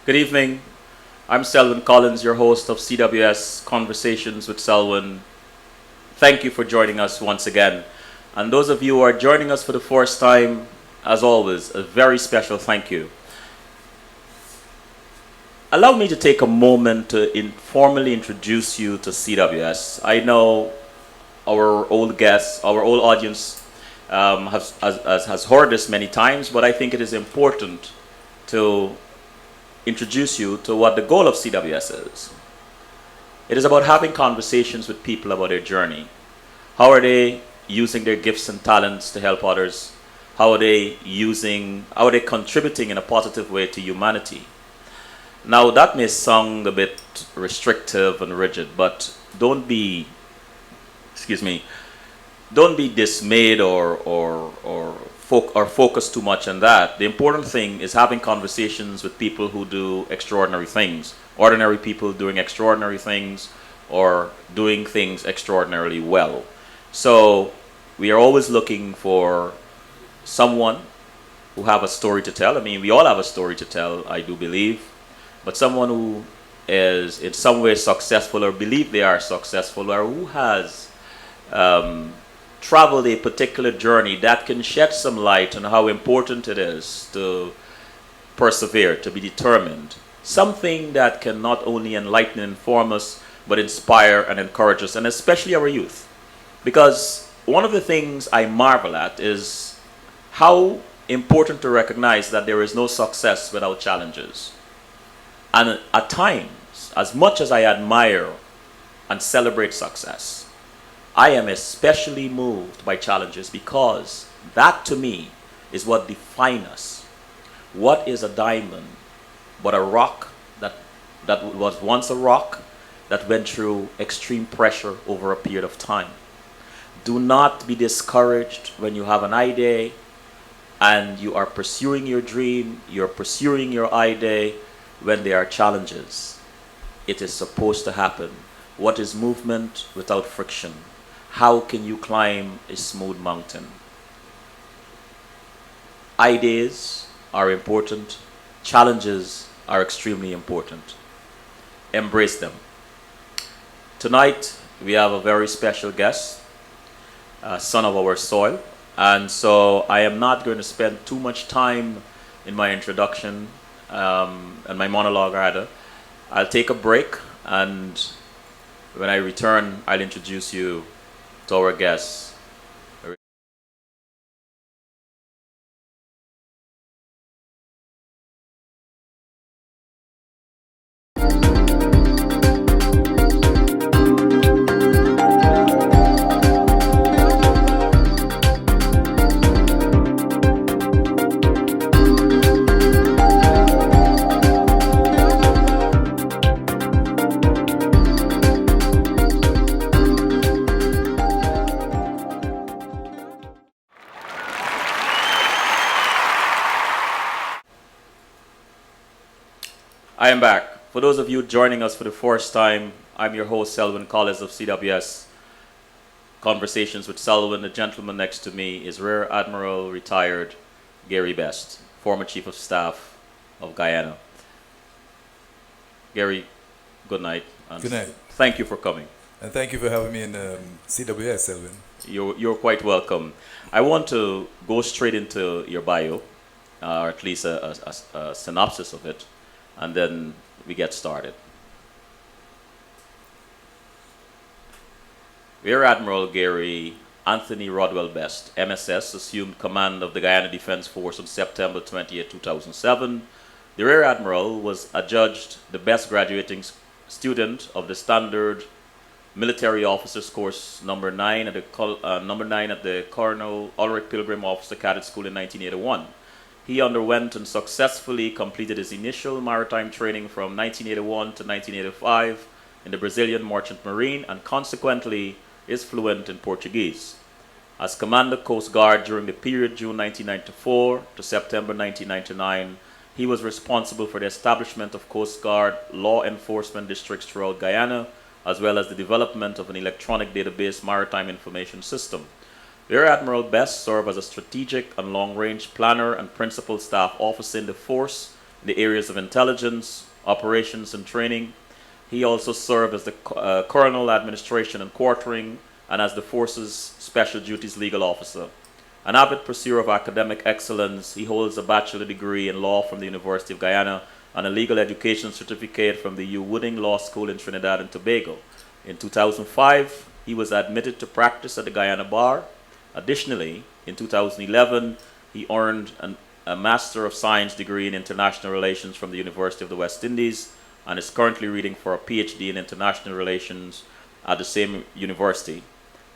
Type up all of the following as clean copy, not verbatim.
Good evening. I'm Selwyn Collins, your host of CWS Conversations with Selwyn. Thank you for joining us once again. And those of you who are joining us for the first time, as always, a very special thank you. Allow me to take a moment to formally introduce you to CWS. I know our old guests, our old audience has heard this many times, but I think it is important to introduce you to what the goal of CWS is. It is about having conversations with people about their journey. How are they using their gifts and talents to help others? How are they contributing in a positive way to humanity? Now that may sound a bit restrictive and rigid, but don't be dismayed or focus too much on that. The important thing is having conversations with people who do extraordinary things, ordinary people doing extraordinary things or doing things extraordinarily well. So we are always looking for someone who have a story to tell. I mean, we all have a story to tell, I do believe, but someone who is in some way successful or believe they are successful or who has traveled a particular journey that can shed some light on how important it is to persevere, to be determined. Something that can not only enlighten and inform us, but inspire and encourage us, and especially our youth. Because one of the things I marvel at is how important to recognize that there is no success without challenges. And at times, as much as I admire and celebrate success, I am especially moved by challenges because that to me is what defines us. What is a diamond but a rock that was once a rock that went through extreme pressure over a period of time? Do not be discouraged when you have an idea and you are pursuing your dream, you're pursuing your idea when there are challenges. It is supposed to happen. What is movement without friction? How can you climb a smooth mountain? Ideas are important. Challenges are extremely important. Embrace them. Tonight, we have a very special guest, a son of our soil. And so I am not going to spend too much time in my introduction and my monologue rather. I'll take a break, and when I return, I'll introduce you to our guests. I am back. For those of you joining us for the first time, I'm your host, Selwyn Collins of CWS Conversations with Selwyn. The gentleman next to me is Rear Admiral retired Gary Best, former Chief of Staff of Guyana. Gary, good night. And Good night. thank you for coming. And thank you for having me in CWS, Selwyn. You're quite welcome. I want to go straight into your bio, or at least a synopsis of it, and then we get started. Rear Admiral Gary Anthony Rodwell Best, MSS, assumed command of the Guyana Defense Force on September 20, 2007. The Rear Admiral was adjudged the best graduating student of the Standard Military Officers Course number 9 at the Colonel Ulrich Pilgrim Officer Cadet School in 1981. He underwent and successfully completed his initial maritime training from 1981 to 1985 in the Brazilian Merchant Marine, and consequently is fluent in Portuguese. As Commander Coast Guard during the period June 1994 to September 1999, he was responsible for the establishment of Coast Guard law enforcement districts throughout Guyana, as well as the development of an electronic database maritime information system. Rear Admiral Best served as a strategic and long-range planner and principal staff officer in the force in the areas of intelligence, operations, and training. He also served as the Colonel Administration and Quartering and as the Force's Special Duties Legal Officer. An avid pursuer of academic excellence, he holds a bachelor degree in law from the University of Guyana and a legal education certificate from the U Wooding Law School in Trinidad and Tobago. In 2005, he was admitted to practice at the Guyana Bar. Additionally, in 2011, he earned a Master of Science degree in International Relations from the University of the West Indies and is currently reading for a PhD in International Relations at the same university.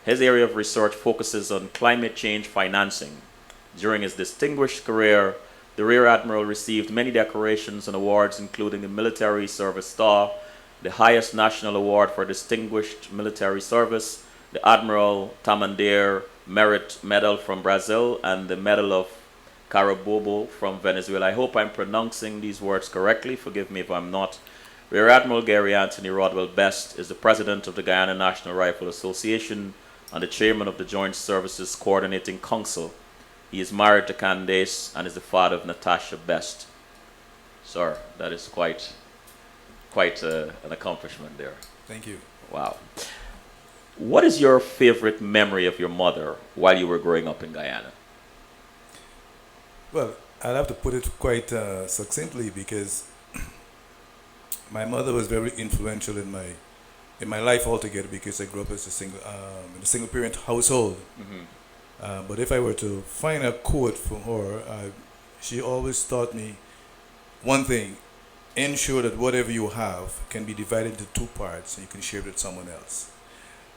His area of research focuses on climate change financing. During his distinguished career, the Rear Admiral received many decorations and awards, including the Military Service Star, the highest national award for distinguished military service, the Admiral Tamandir Merit Medal from Brazil, and the Medal of Carabobo from Venezuela. I hope I'm pronouncing these words correctly. Forgive me if I'm not. Rear Admiral Gary Anthony Rodwell Best is the president of the Guyana National Rifle Association and the chairman of the Joint Services Coordinating Council. He is married to Candace and is the father of Natasha Best. Sir, that is quite an accomplishment there. Thank you. Wow. What is your favorite memory of your mother while you were growing up in Guyana? Well, I'll have to put it quite succinctly because my mother was very influential in my life altogether because I grew up as in a single parent household. Mm-hmm. But if I were to find a quote from her, she always taught me one thing: ensure that whatever you have can be divided into two parts and you can share it with someone else.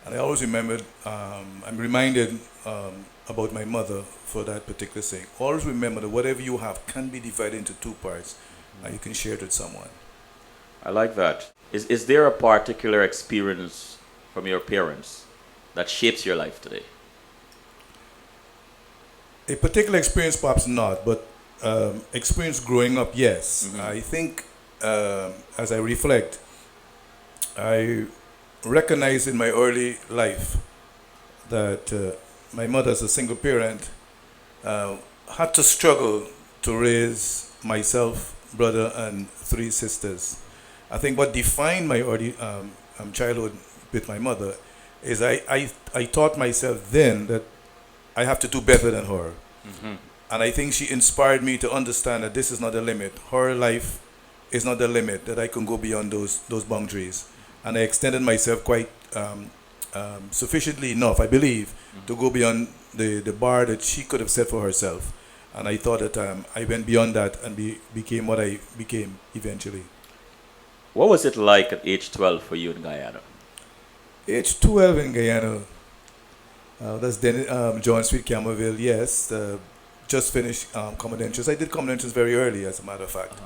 And I always remembered, I'm reminded about my mother for that particular thing. Always remember that whatever you have can be divided into two parts and you can share it with someone. I like that. Is there a particular experience from your parents that shapes your life today? A particular experience, perhaps not, but experience growing up, yes. Mm-hmm. I think as I reflect, I recognize in my early life that my mother, as a single parent, had to struggle to raise myself, brother, and three sisters. I think what defined my early childhood with my mother is I taught myself then that I have to do better than her. Mm-hmm. And I think she inspired me to understand that this is not the limit. Her life is not the limit, that I can go beyond those boundaries. And I extended myself quite sufficiently enough, I believe, to go beyond the bar that she could have set for herself. And I thought that I went beyond that and became what I became eventually. What was it like at age 12 for you in Guyana? Age 12 in Guyana, that's John Street, Camerville, yes. Just finished common entrance. I did common entrance very early, as a matter of fact.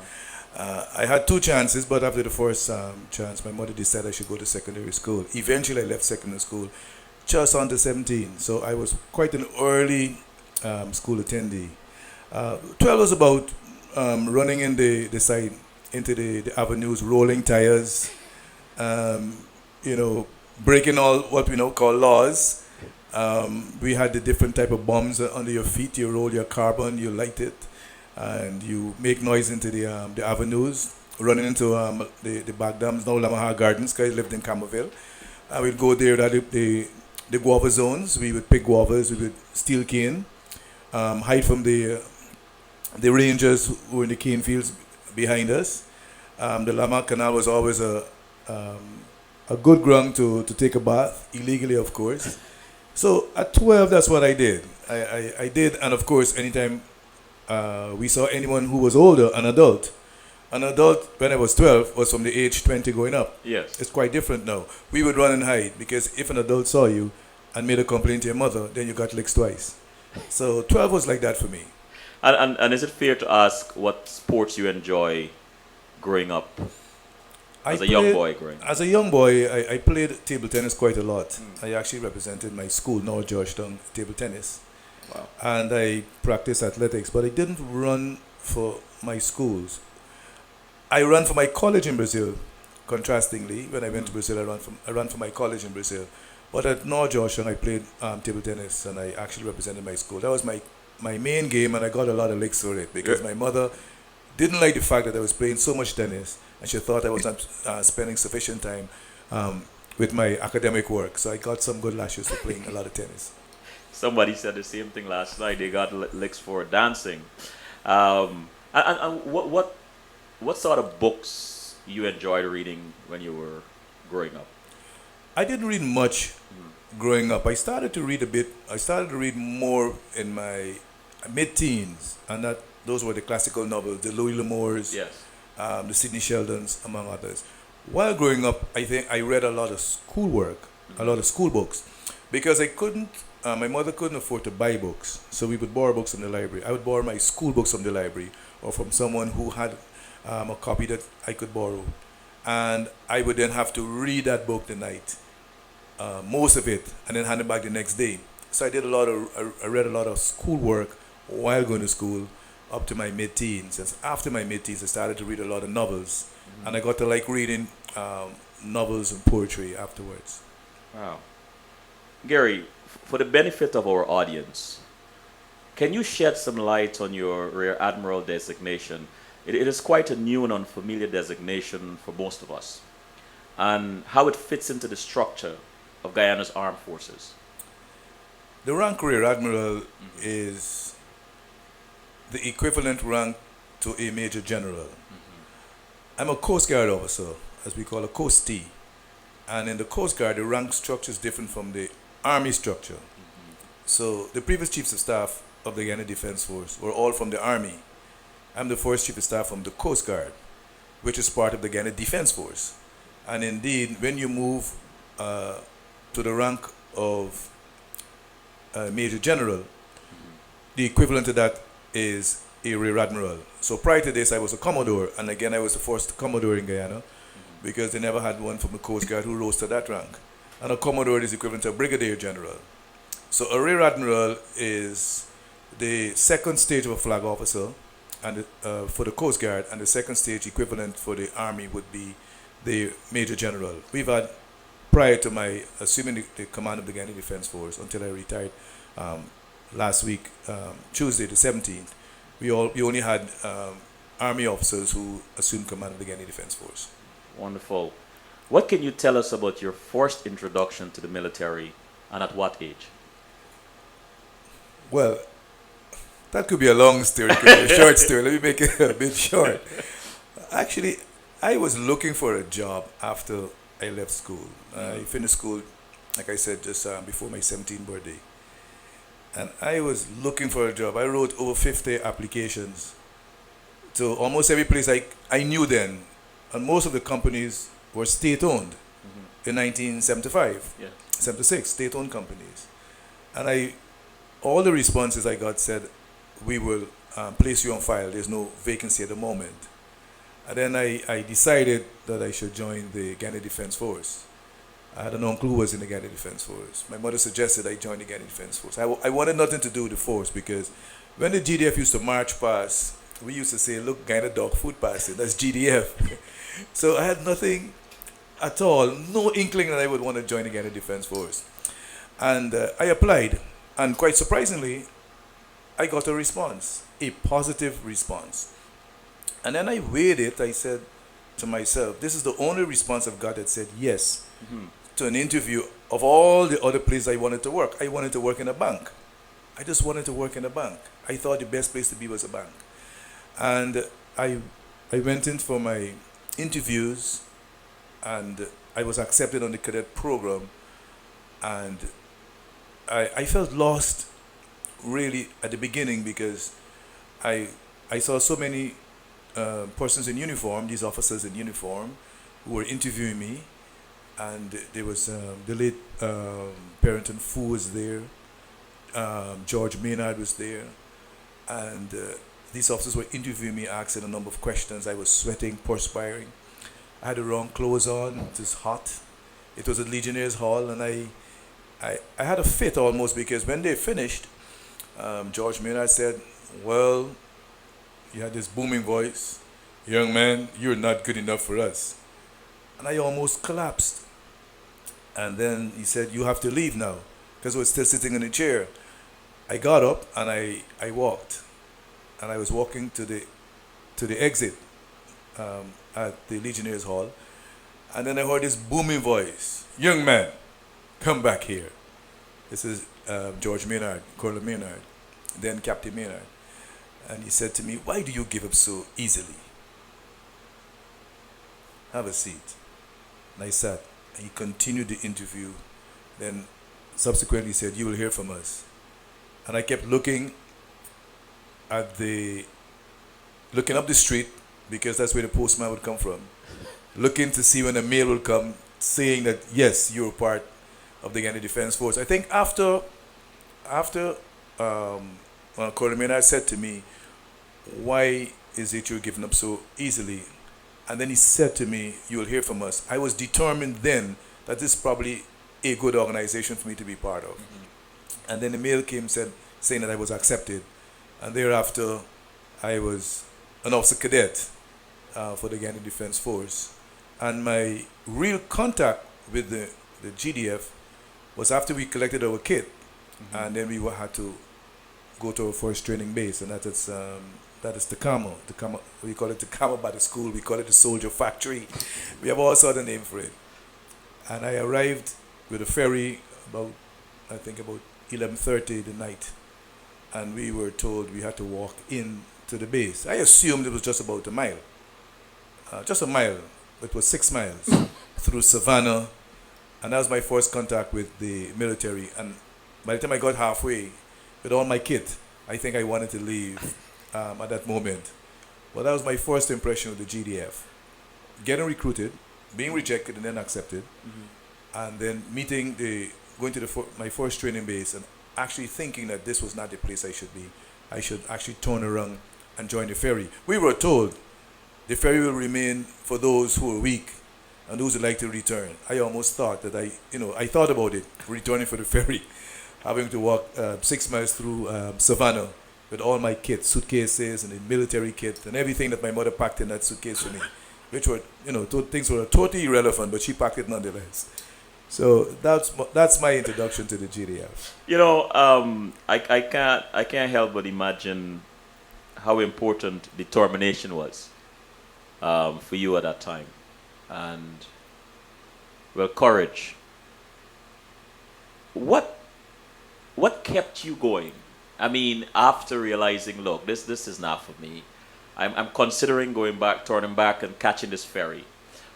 I had two chances, but after the first chance, my mother decided I should go to secondary school. Eventually, I left secondary school just under 17, so I was quite an early school attendee. 12 was about running in the side, into the avenues, rolling tires, breaking all what we now call laws. We had the different type of bombs under your feet. You roll your carbon, you light it, and you make noise into the avenues, running into the back dams, now Lamaha Gardens, because I lived in Camerville. I would go there at the guava zones. We would pick guavas, we would steal cane, hide from the rangers who were in the cane fields behind us. The Lama Canal was always a good ground to take a bath, illegally of course. So at 12, that's what I did. I did, and of course, anytime we saw anyone who was older, an adult when I was 12 was from the age 20 going up. Yes. It's quite different now. We would run and hide because if an adult saw you and made a complaint to your mother, then you got licked twice. So 12 was like that for me. And is it fair to ask what sports you enjoy growing up? As a young boy growing up? As a young boy, I played table tennis quite a lot. I actually represented my school, North Georgetown, table tennis. Wow. And I practiced athletics, but I didn't run for my schools. I ran for my college in Brazil, contrastingly. When I went to Brazil, I ran for my college in Brazil. But at North Georgetown, I played table tennis, and I actually represented my school. That was my main game, and I got a lot of licks for it because my mother didn't like the fact that I was playing so much tennis, and she thought I was not spending sufficient time um, with my academic work. So I got some good lashes for playing a lot of tennis. Somebody said the same thing last night. They got licks for dancing. And what sort of books you enjoyed reading when you were growing up? I didn't read much growing up. I started to read a bit. I started to read more in my mid-teens, and that those were the classical novels, the Louis L'Amours, Yes. the Sidney Sheldons, among others. While growing up, I think I read a lot of schoolwork, a lot of school books, because I couldn't. My mother couldn't afford to buy books, so we would borrow books from the library. I would borrow my school books from the library, or from someone who had a copy that I could borrow, and I would then have to read that book the night, most of it, and then hand it back the next day. So I read a lot of schoolwork while going to school up to my mid-teens. And after my mid-teens, I started to read a lot of novels, and I got to like reading novels and poetry afterwards. Wow. Gary, for the benefit of our audience, can you shed some light on your Rear Admiral designation? It is quite a new and unfamiliar designation for most of us, and how it fits into the structure of Guyana's armed forces. The rank Rear Admiral is the equivalent rank to a Major General. I'm a Coast Guard officer, as we call a Coastee. And in the Coast Guard, the rank structure is different from the Army structure. So the previous chiefs of staff of the Guyana Defense Force were all from the Army. I'm the first chief of staff from the Coast Guard, which is part of the Guyana Defense Force. And indeed, when you move to the rank of Major General, the equivalent to that is a Rear Admiral. So prior to this, I was a Commodore, and again, I was the first Commodore in Guyana, because they never had one from the Coast Guard who rose to that rank. And a Commodore is equivalent to a Brigadier General. So a Rear Admiral is the second stage of a flag officer, and for the Coast Guard, and the second stage equivalent for the Army would be the Major General. We've had, prior to my assuming the command of the Guyana Defense Force until I retired last week, Tuesday the 17th, we only had Army officers who assumed command of the Guyana Defense Force. Wonderful. What can you tell us about your first introduction to the military, and at what age? Well, that could be a long story, it could be a short story. Let me make it a bit short. Actually, I was looking for a job after I left school. I finished school, like I said, just before my 17th birthday. And I was looking for a job. I wrote over 50 applications to almost every place I knew then. And most of the companies were state-owned in 1975, Yeah. 76, state-owned companies. And all the responses I got said, we will place you on file. There's no vacancy at the moment. And then I decided that I should join the Guyana Defense Force. I had an uncle who was in the Guyana Defense Force. My mother suggested I join the Guyana Defense Force. I wanted nothing to do with the force, because when the GDF used to march past, we used to say, look, Guyana dog food passing. That's GDF. So I had nothing at all, no inkling that I would want to join the Guyana Defense Force. And I applied, and quite surprisingly, I got a response, a positive response. And then I weighed it. I said to myself, this is the only response I've got that said yes to an interview of all the other places I wanted to work. I wanted to work in a bank. I just wanted to work in a bank. I thought the best place to be was a bank. And I went in for my interviews, and I was accepted on the cadet program. And I felt lost really at the beginning, because I saw so many persons in uniform, these officers in uniform, who were interviewing me. And there was the late Parrington Fu was there, George Maynard was there, and these officers were interviewing me, asking a number of questions. I was sweating, perspiring. I had the wrong clothes on. It was hot. It was at Legionnaires Hall, and I had a fit almost, because when they finished, George Maynard said, well, you had this booming voice, young man, you're not good enough for us. And I almost collapsed. And then he said, you have to leave now, because I was still sitting in a chair. I got up and I walked. And I was walking to the to the exit at the Legionnaires Hall. And then I heard this booming voice, "Young man, come back here." This is George Maynard, Colonel Maynard, then Captain Maynard. And he said to me, "Why do you give up so easily? Have a seat." And I sat, and he continued the interview. Then subsequently said, "You will hear from us." And I kept looking up the street, because that's where the postman would come from, looking to see when a mail would come saying that, yes, you were part of the Ghana Defense Force. I think after Colonel Maynard said to me, "Why is it you're giving up so easily?" And then he said to me, "You will hear from us." I was determined then that this is probably a good organization for me to be part of. And then the mail came saying that I was accepted. And thereafter, I was an officer cadet for the Ghana Defense Force. And my real contact with the GDF was after we collected our kit. And then we had to go to our first training base, and that is Takama. We call it Takama by the school. We call it the Soldier Factory. We have all sorts of names for it. And I arrived with a ferry about 11:30 the night, and we were told we had to walk in to the base. I assumed it was just about a mile. Just a mile. It was 6 miles through Savannah, and that was my first contact with the military. And by the time I got halfway with all my kit, I think I wanted to leave at that moment. Well, that was my first impression of the GDF. Getting recruited, being rejected and then accepted, and then going to my first training base and actually thinking that this was not the place I should be. I should actually turn around and join the ferry. We were told the ferry will remain for those who are weak and those who like to return. I almost thought that I thought about it, returning for the ferry, having to walk 6 miles through Savannah with all my kit, suitcases and the military kit and everything that my mother packed in that suitcase for me, which were, things were totally irrelevant, but she packed it nonetheless. So that's my introduction to the GDF. I can't help but imagine how important determination was for you at that time, and courage. What kept you going? I mean, after realizing, look, this is not for me. I'm considering going back, turning back, and catching this ferry.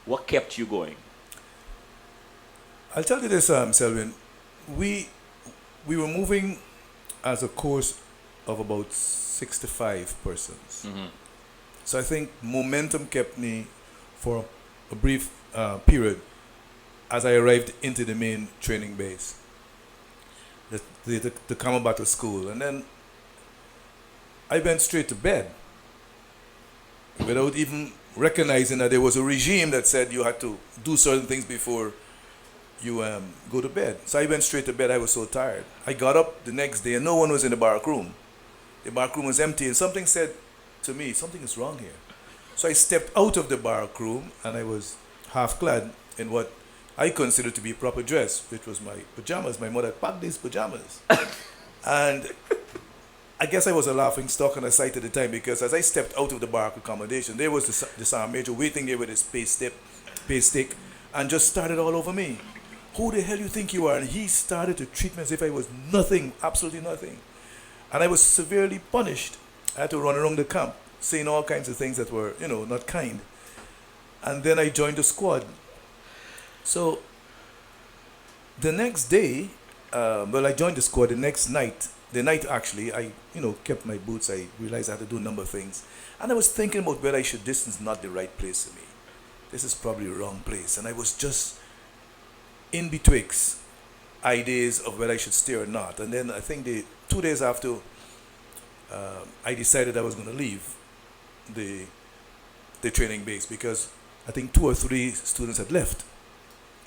What kept you going? I'll tell you this, Selwyn. We were moving as a course of about 65 persons. So I think momentum kept me for a brief period as I arrived into the main training base, the Common Battle School. And then I went straight to bed without even recognizing that there was a regime that said you had to do certain things before you go to bed. So I went straight to bed. I was so tired. I got up the next day and no one was in the back room. The back room was empty, and something said to me, something is wrong here. So I stepped out of the back room and I was half clad in what I considered to be proper dress, which was my pajamas. My mother packed these pajamas. And I guess I was a laughing stock on the sight at the time, because as I stepped out of the barrack accommodation, there was the sergeant major waiting there with his pay stick and just started all over me. "Who the hell you think you are?" And he started to treat me as if I was nothing, absolutely nothing. And I was severely punished. I had to run around the camp saying all kinds of things that were, not kind. And then I joined the squad. So the next day, I joined the squad the next night. The night actually, I, kept my boots. I realized I had to do a number of things. And I was thinking about whether this is not the right place for me. This is probably the wrong place. And I was just in betwixt ideas of whether I should stay or not. And then I think 2 days after, I decided I was going to leave the training base, because I think 2 or 3 students had left.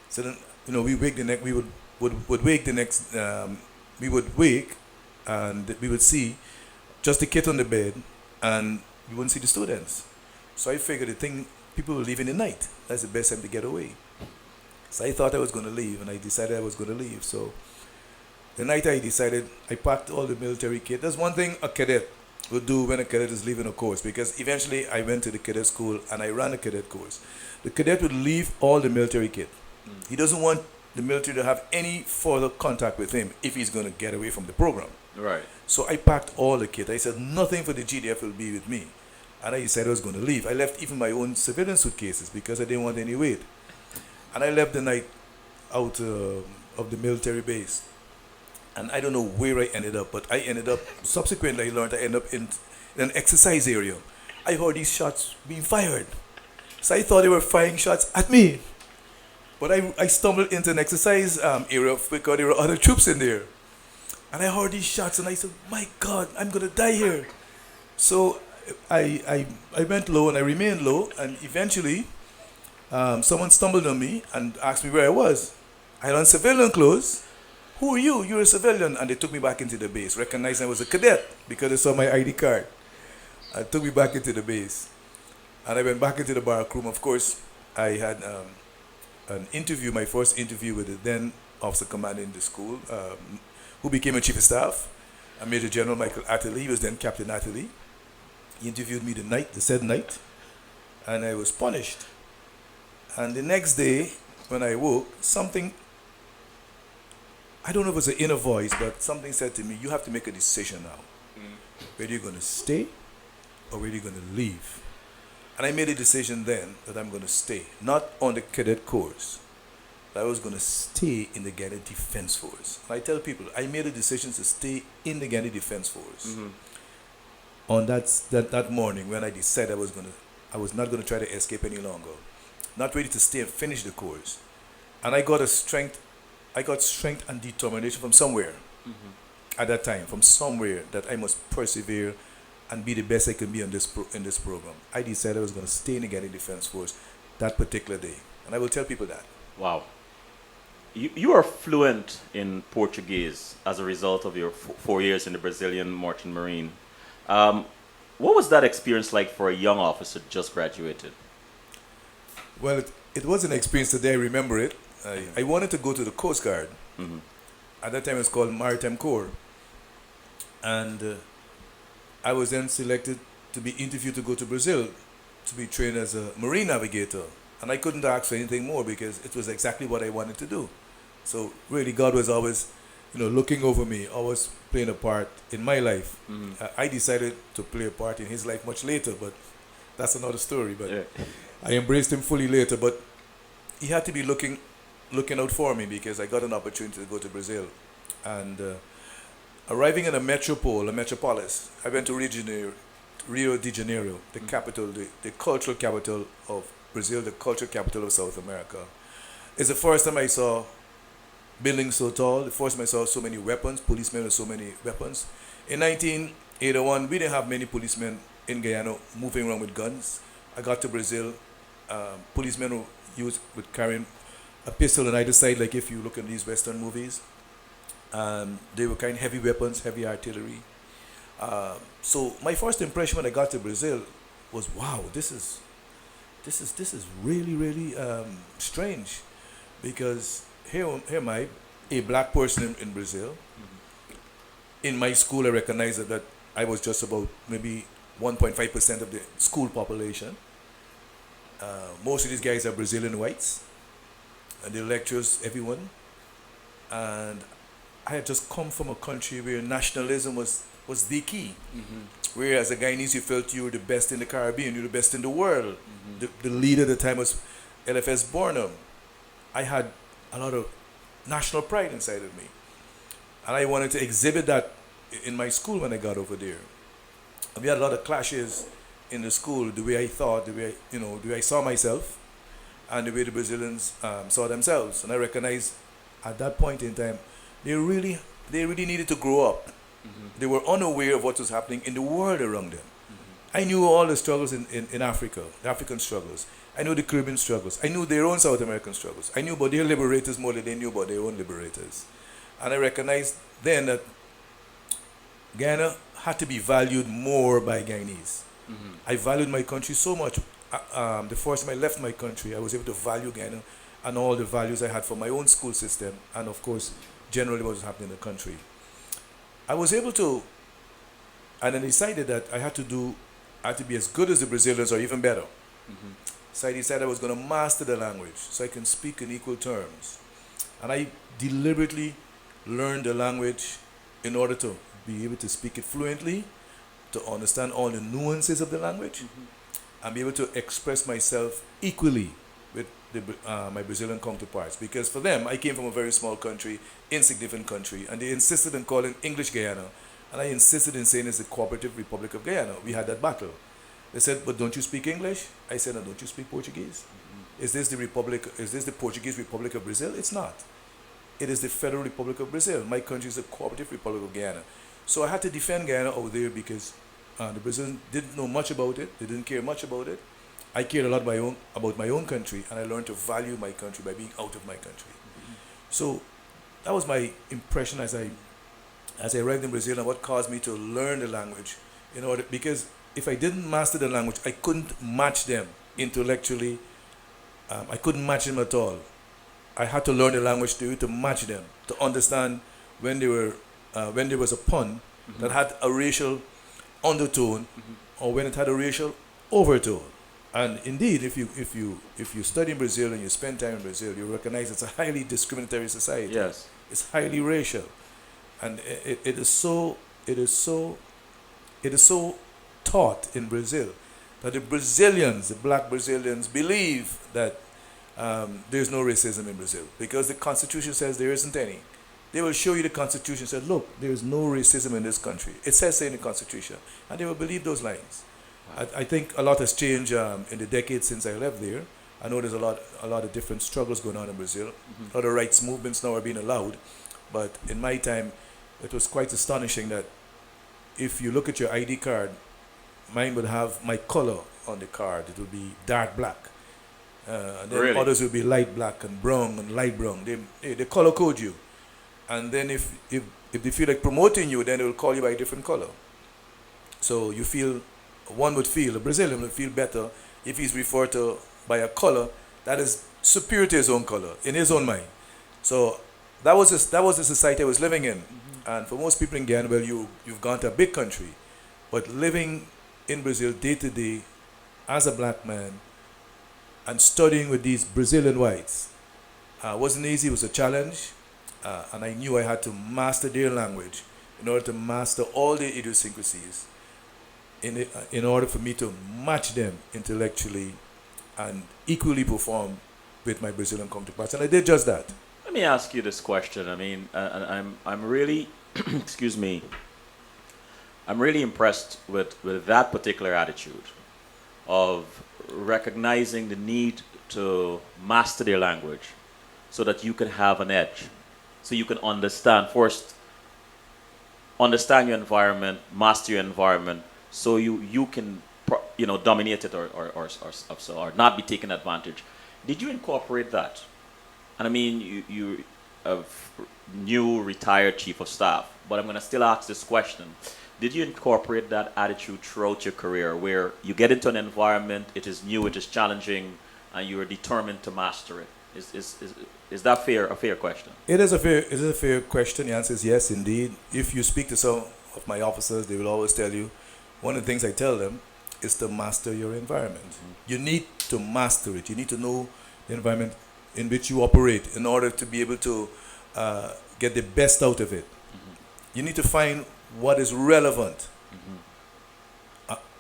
So then, we wake the next. We would wake the next. We would wake, and we would see just the kit on the bed, and we wouldn't see the students. So I figured people were leaving the night. That's the best time to get away. So I thought I was going to leave, and I decided I was going to leave. So the night I decided, I packed all the military kit. There's one thing a cadet would do when a cadet is leaving a course, because eventually I went to the cadet school and I ran a cadet course. The cadet would leave all the military kit. He doesn't want the military to have any further contact with him if he's going to get away from the program. Right. So I packed all the kit. I said nothing for the GDF will be with me. And I decided I was going to leave. I left even my own civilian suitcases because I didn't want any weight. And I left the night out of the military base. And I don't know where I ended up, but I ended up, subsequently I learned I ended up in an exercise area. I heard these shots being fired. So I thought they were firing shots at me. But I stumbled into an exercise area because there were other troops in there. And I heard these shots and I said, my God, I'm going to die here. So I went low and I remained low, and eventually someone stumbled on me and asked me where I was. I had on civilian clothes. Who are you? You're a civilian. And they took me back into the base, recognizing I was a cadet because they saw my ID card. And took me back into the base. And I went back into the barrack room. Of course, I had an interview, my first interview with the then officer commanding the school, who became a chief of staff, Major General Michael Atterley. He was then Captain Atterley. He interviewed me the said night, and I was punished. And the next day, when I woke, something, I don't know if it was an inner voice, but something said to me, you have to make a decision now. Whether you're going to stay or whether you're going to leave. And I made a decision then that I'm going to stay, not on the cadet course. I was going to stay in the Ghana Defense Force. And I tell people, I made a decision to stay in the Ghana Defense Force. On that morning when I decided I was not going to try to escape any longer. Not ready to stay and finish the course. And I got strength and determination from somewhere at that time, from somewhere, that I must persevere and be the best I can be in this program. I decided I was going to stay in the Ghana Defense Force that particular day. And I will tell people that. Wow. You are fluent in Portuguese as a result of your 4 years in the Brazilian Merchant Marine. What was that experience like for a young officer just graduated? Well, it was an experience today. I remember it. I wanted to go to the Coast Guard. At that time, it was called Maritime Corps. And I was then selected to be interviewed to go to Brazil to be trained as a marine navigator. And I couldn't ask for anything more because it was exactly what I wanted to do. So really, God was always, looking over me, always playing a part in my life. I decided to play a part in his life much later, but that's another story. But yeah. I embraced him fully later. But he had to be looking out for me because I got an opportunity to go to Brazil. And arriving in a metropolis, I went to Rio de Janeiro, the capital, the cultural capital of Brazil, the cultural capital of South America. It's the first time I saw buildings so tall, the first time I saw so many weapons, policemen with so many weapons. In 1981, we didn't have many policemen in Guyana moving around with guns. I got to Brazil, policemen were carrying a pistol on either side, like if you look at these Western movies. They were kind of heavy weapons, heavy artillery. So my first impression when I got to Brazil was, wow, this is really, really strange, because here am I, a black person in Brazil. In my school, I recognized that I was just about maybe 1.5% of the school population. Most of these guys are Brazilian whites, and the lecturers, everyone. And I had just come from a country where nationalism was the key. Whereas a Guyanese, you felt you were the best in the Caribbean, you were the best in the world. The leader at the time was LFS Bornum. I had a lot of national pride inside of me. And I wanted to exhibit that in my school when I got over there. And we had a lot of clashes in the school, the way I thought, the way I saw myself, and the way the Brazilians saw themselves. And I recognized at that point in time, they really needed to grow up. They were unaware of what was happening in the world around them. I knew all the struggles in Africa, the African struggles. I knew the Caribbean struggles. I knew their own South American struggles. I knew about their liberators more than they knew about their own liberators. And I recognized then that Guyana had to be valued more by Guyanese. I valued my country so much. The first time I left my country, I was able to value Guyana and all the values I had for my own school system, and of course, generally what was happening in the country. I was able to And then I decided that I had to be as good as the Brazilians or even better. Mhm. So I decided I was going to master the language so I can speak in equal terms. And I deliberately learned the language in order to be able to speak it fluently, to understand all the nuances of the language, Mhm. and be able to express myself equally with my Brazilian counterparts. Because for them, I came from a very small country, insignificant country, and they insisted on calling English Guyana, and I insisted in saying it's the Cooperative Republic of Guyana. We had that battle. They said, "But don't you speak English?" I said, "No, don't you speak Portuguese? Is this the Republic? Is this the Portuguese Republic of Brazil? It's not. It is the Federal Republic of Brazil. My country is the Cooperative Republic of Guyana." So I had to defend Guyana over there because the Brazilians didn't know much about it. They didn't care much about it. I cared a lot about my own country, and I learned to value my country by being out of my country. So that was my impression as I arrived in Brazil, and what caused me to learn the language because if I didn't master the language, I couldn't match them intellectually. I couldn't match them at all. I had to learn the language to match them, to understand when when there was a pun that had a racial undertone, or when it had a racial overtone. And indeed, if you study in Brazil and you spend time in Brazil, you recognize it's a highly discriminatory society. Yes. It's highly racial, and it is so taught in Brazil that the black Brazilians, believe that there's no racism in Brazil because the Constitution says there isn't any. They will show you the Constitution, said, "Look, there is no racism in this country. It says so in the Constitution," and they will believe those lines. I think a lot has changed in the decades since I left there. I know there's a lot of different struggles going on in Brazil. A lot of rights movements now are being allowed, but in my time, it was quite astonishing that if you look at your ID card, mine would have my color on the card. It would be dark black. And then Really? others would be light black and brown and light brown. They color code you. And then if they feel like promoting you, then they will call you by a different color. So a Brazilian would feel better if he's referred to by a color that is superior to his own color, in his own mind. So that was the society I was living in. And for most people in Ghana, well, you've gone to a big country, but living in Brazil day to day as a black man and studying with these Brazilian whites wasn't easy. It was a challenge, and I knew I had to master their language in order to master all their idiosyncrasies, in order for me to match them intellectually and equally perform with my Brazilian counterparts. And I did just that. Let me ask you this question. I mean, I'm really, excuse me, I'm really impressed with that particular attitude of recognizing the need to master their language so that you can have an edge, so you can understand your environment, master your environment, so you can dominate it or not be taken advantage. Did you incorporate that? And I mean, you a new retired chief of staff, but I'm going to still ask this question. Did you incorporate that attitude throughout your career where you get into an environment, it is new, it is challenging, and you are determined to master it? Is that a fair question? It is a fair question. The answer is yes, indeed. If you speak to some of my officers, they will always tell you, one of the things I tell them is to master your environment. You need to master it. You need to know the environment in which you operate in order to be able to get the best out of it. You need to find what is relevant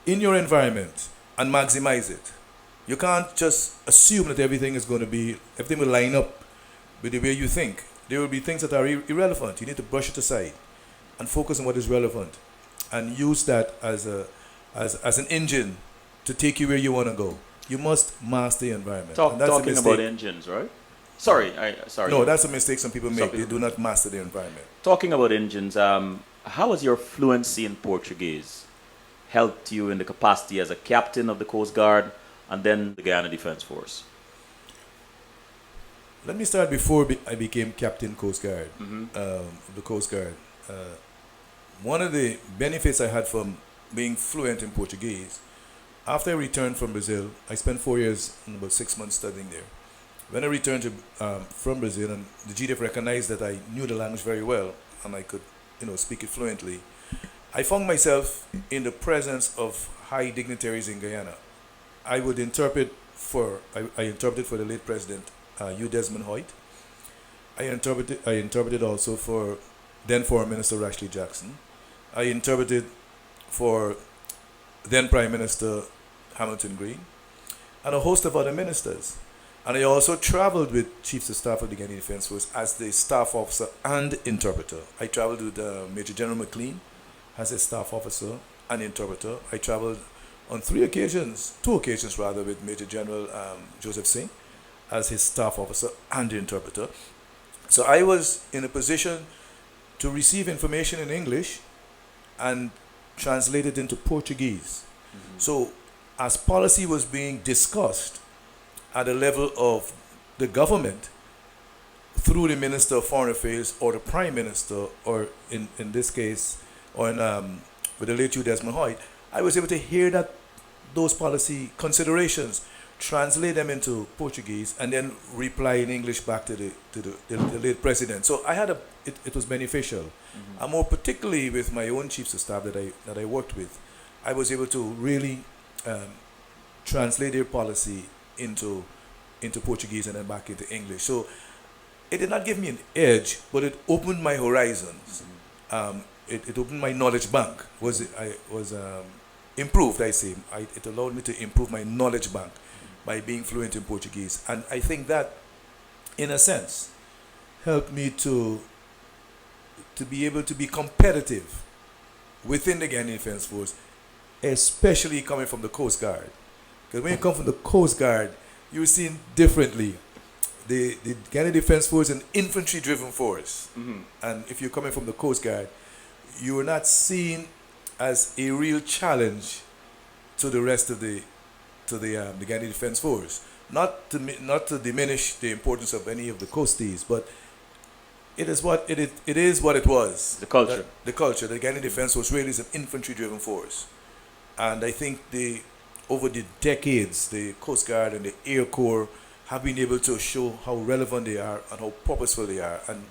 in your environment and maximize it. You can't just assume that everything will line up with the way you think. There will be things that are irrelevant. You need to brush it aside and focus on what is relevant and use that as an engine to take you where you want to go. You must master the environment. Talking about engines, right? Sorry. No, that's a mistake some people make. Some They people- do not master the environment. Talking about engines, how has your fluency in Portuguese helped you in the capacity as a captain of the Coast Guard and then the Guyana Defense Force? Let me start before I became Captain Coast Guard, of the Coast Guard. One of the benefits I had from being fluent in Portuguese, after I returned from Brazil, I spent 4 years and about 6 months studying there. When I returned from Brazil, and the GDF recognized that I knew the language very well and I could, speak it fluently, I found myself in the presence of high dignitaries in Guyana. I would interpret I interpreted for the late president, U. Desmond Hoyt. I interpreted also for then Foreign Minister Rashley Jackson. I interpreted for then Prime Minister Hamilton Green and a host of other ministers. And I also traveled with Chiefs of Staff of the Ghanaian Defense Force as the staff officer and interpreter. I traveled with Major General McLean as a staff officer and interpreter. I traveled on two occasions rather, with Major General Joseph Singh as his staff officer and interpreter. So I was in a position to receive information in English and translate it into Portuguese. So as policy was being discussed at the level of the government through the Minister of Foreign Affairs or the Prime Minister, or in this case, or with the late Desmond Hoyt, I was able to hear those policy considerations, translate them into Portuguese, and then reply in English back to the late president. So it was beneficial. And more particularly with my own chiefs of staff that I worked with, I was able to really translate their policy into Portuguese and then back into English. So it did not give me an edge, but it opened my horizons. It opened my knowledge bank. Improved, I say. It allowed me to improve my knowledge bank by being fluent in Portuguese. And I think that, in a sense, helped me to be able to be competitive within the Ghanaian Defense Force, especially coming from the Coast Guard. Because when you come from the Coast Guard, you're seen differently. The Ghanaian Defense Force is an infantry-driven force. And if you're coming from the Coast Guard, you are not seen as a real challenge to the rest of the Ghanaian Defense Force. Not to diminish the importance of any of the coasties, but it is what it was. The culture. The culture. The Ghanaian Defense Force really is an infantry-driven force. And I think over the decades, the Coast Guard and the Air Corps have been able to show how relevant they are and how purposeful they are. And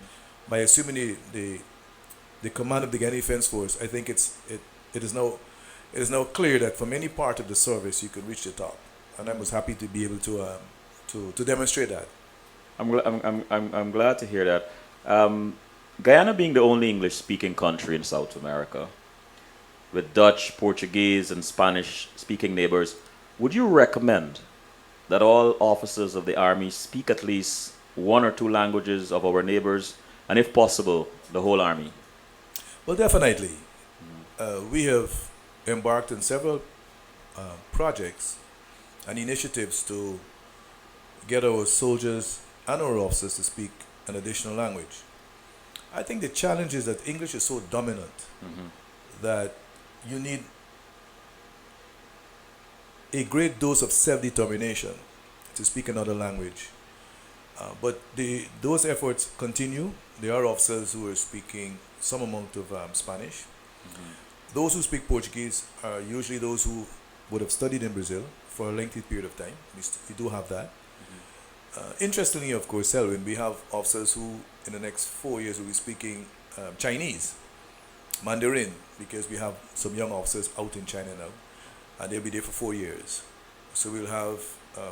by assuming the command of the Ghanaian Defense Force, I think it is now clear that from any part of the service you can reach the top. And I was happy to be able to demonstrate that. I'm glad to hear that. Guyana being the only English-speaking country in South America, with Dutch, Portuguese, and Spanish-speaking neighbors, would you recommend that all officers of the Army speak at least one or two languages of our neighbors, and if possible, the whole Army? Well, definitely. We have embarked on several projects and initiatives to get our soldiers and our officers to speak an additional language. I think the challenge is that English is so dominant that you need a great dose of self-determination to speak another language. But those efforts continue. There are officers who are speaking some amount of Spanish. Those who speak Portuguese are usually those who would have studied in Brazil for a lengthy period of time. We do have that. Interestingly, of course, Selwyn, we have officers who in the next 4 years will be speaking Chinese, Mandarin, because we have some young officers out in China now, and they'll be there for 4 years. So we'll have,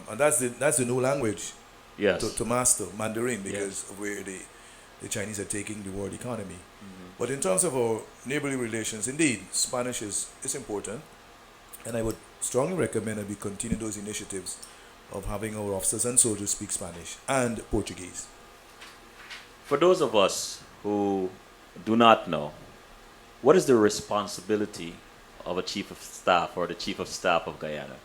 and that's the new language to master, Mandarin, because of where the Chinese are taking the world economy. But in terms of our neighborly relations, indeed, Spanish is important, and I would strongly recommend that we continue those initiatives of having our officers and soldiers speak Spanish and Portuguese. For those of us who do not know, what is the responsibility of a chief of staff or the chief of staff of Guyana?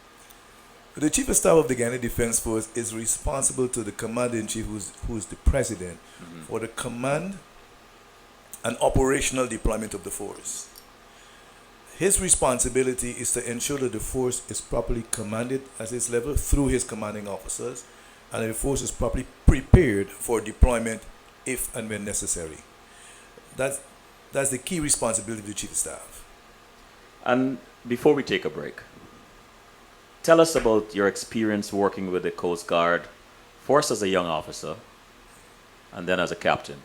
The chief of staff of the Guyana Defense Force is responsible to the commander-in-chief, who's the president, for the command and operational deployment of the force. His responsibility is to ensure that the force is properly commanded at its level through his commanding officers, and that the force is properly prepared for deployment if and when necessary. That's the key responsibility of the chief of staff. And before we take a break, tell us about your experience working with the Coast Guard, first as a young officer and then as a captain.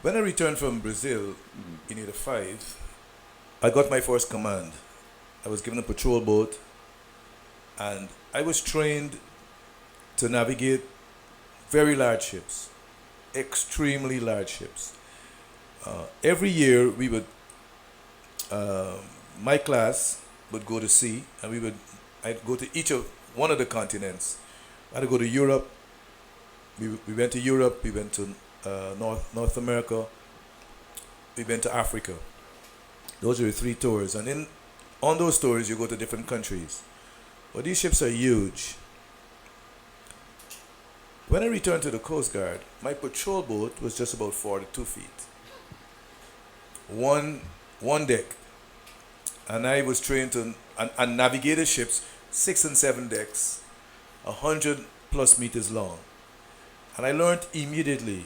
When I returned from Brazil in '85, I got my first command. I was given a patrol boat, and I was trained to navigate very large ships, extremely large ships. Every year, we would, uh, my class would go to sea, and I'd go to each of one of the continents. I'd go to Europe. We went to Europe. We went to North America. We went to Africa. Those are the three tours, and on those tours, you go to different countries. But these ships are huge. When I returned to the Coast Guard, my patrol boat was just about 42 feet. One deck. And I was trained to and navigated ships 6 and 7 decks, 100+ meters long. And I learned immediately,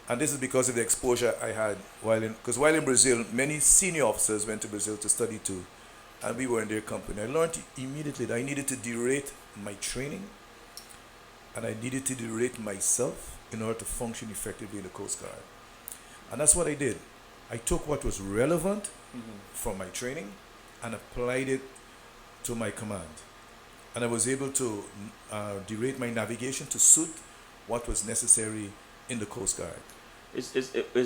and this is because of the exposure I had because while in Brazil, many senior officers went to Brazil to study too, and we were in their company. I learned immediately that I needed to derate my training, and I needed to derate myself in order to function effectively in the Coast Guard. And that's what I did. I took what was relevant from my training and applied it to my command. And I was able to derate my navigation to suit what was necessary in the Coast Guard. Is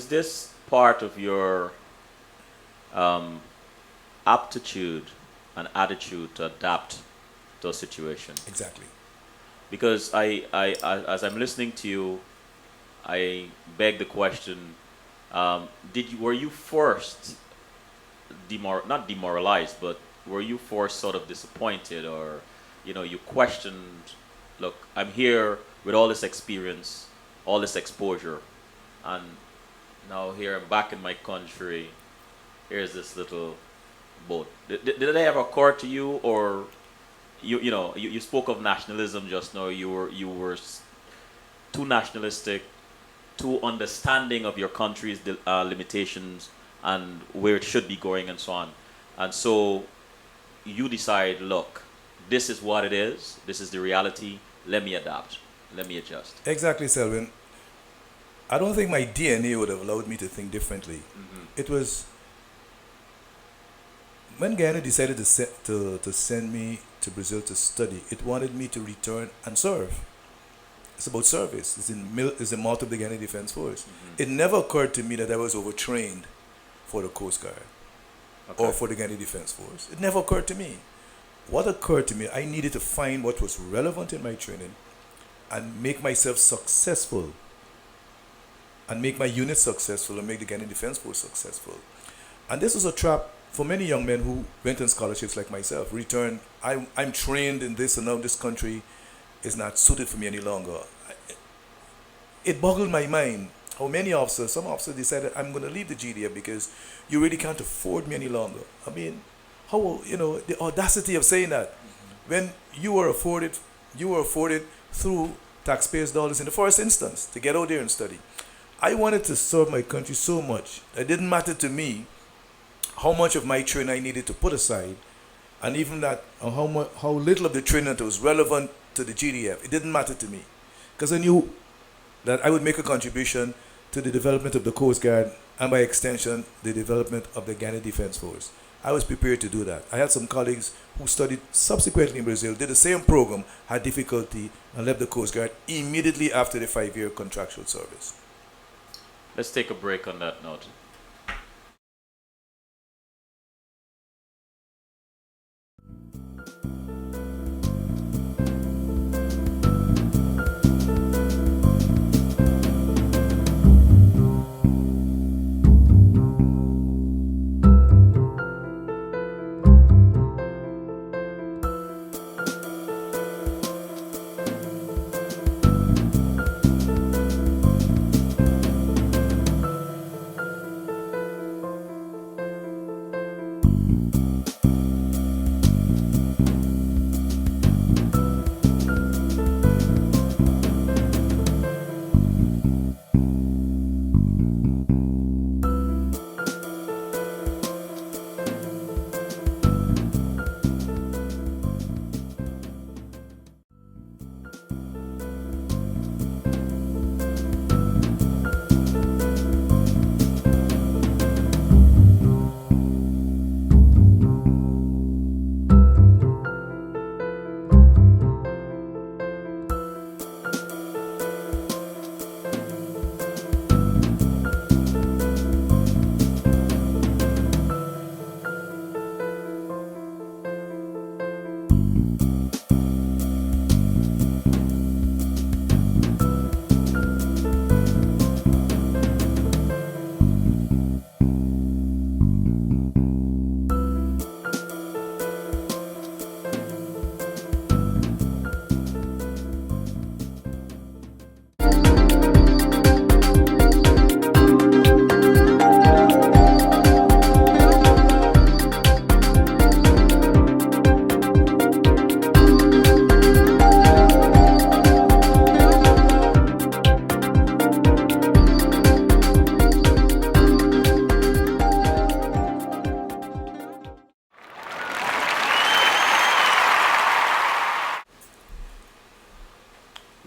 this part of your aptitude and attitude to adapt to a situation? Exactly. Because as I'm listening to you, I beg the question: were you forced, not demoralized, but were you forced, sort of disappointed, or you questioned? Look, I'm here with all this experience, all this exposure, and now here I'm back in my country. Here's this little boat. Did it ever occur to you, or you spoke of nationalism just now? You were too nationalistic, too understanding of your country's limitations and where it should be going and so on, and so you decide, look, this is what it is. This is the reality. Let me adapt. Let me adjust. Exactly, Selwyn. I don't think my DNA would have allowed me to think differently. It was when Guyana decided to send me to Brazil to study. It wanted me to return and serve. It's about service. It's the motto of the Guyana Defense Force. It never occurred to me that I was overtrained for the Coast Guard or for the Guyana Defense Force. It never occurred to me. What occurred to me, I needed to find what was relevant in my training and make myself successful, and make my unit successful, and make the Guyana Defense Force successful. And this was a trap for many young men who went on scholarships like myself. Returned, I'm trained in this, and now this country is not suited for me any longer. It boggled my mind how some officers decided, I'm going to leave the GDF because you really can't afford me any longer. I mean, how, the audacity of saying that when you were afforded through taxpayers' dollars in the first instance to get out there and study. I wanted to serve my country so much. It didn't matter to me how much of my training I needed to put aside, and even that how little of the training that was relevant to the GDF. It didn't matter to me because I knew that I would make a contribution to the development of the Coast Guard and by extension the development of the Guyana Defense Force. I was prepared to do that. I had some colleagues who studied subsequently in Brazil, did the same program, had difficulty, and left the Coast Guard immediately after the 5-year contractual service. Let's take a break on that note.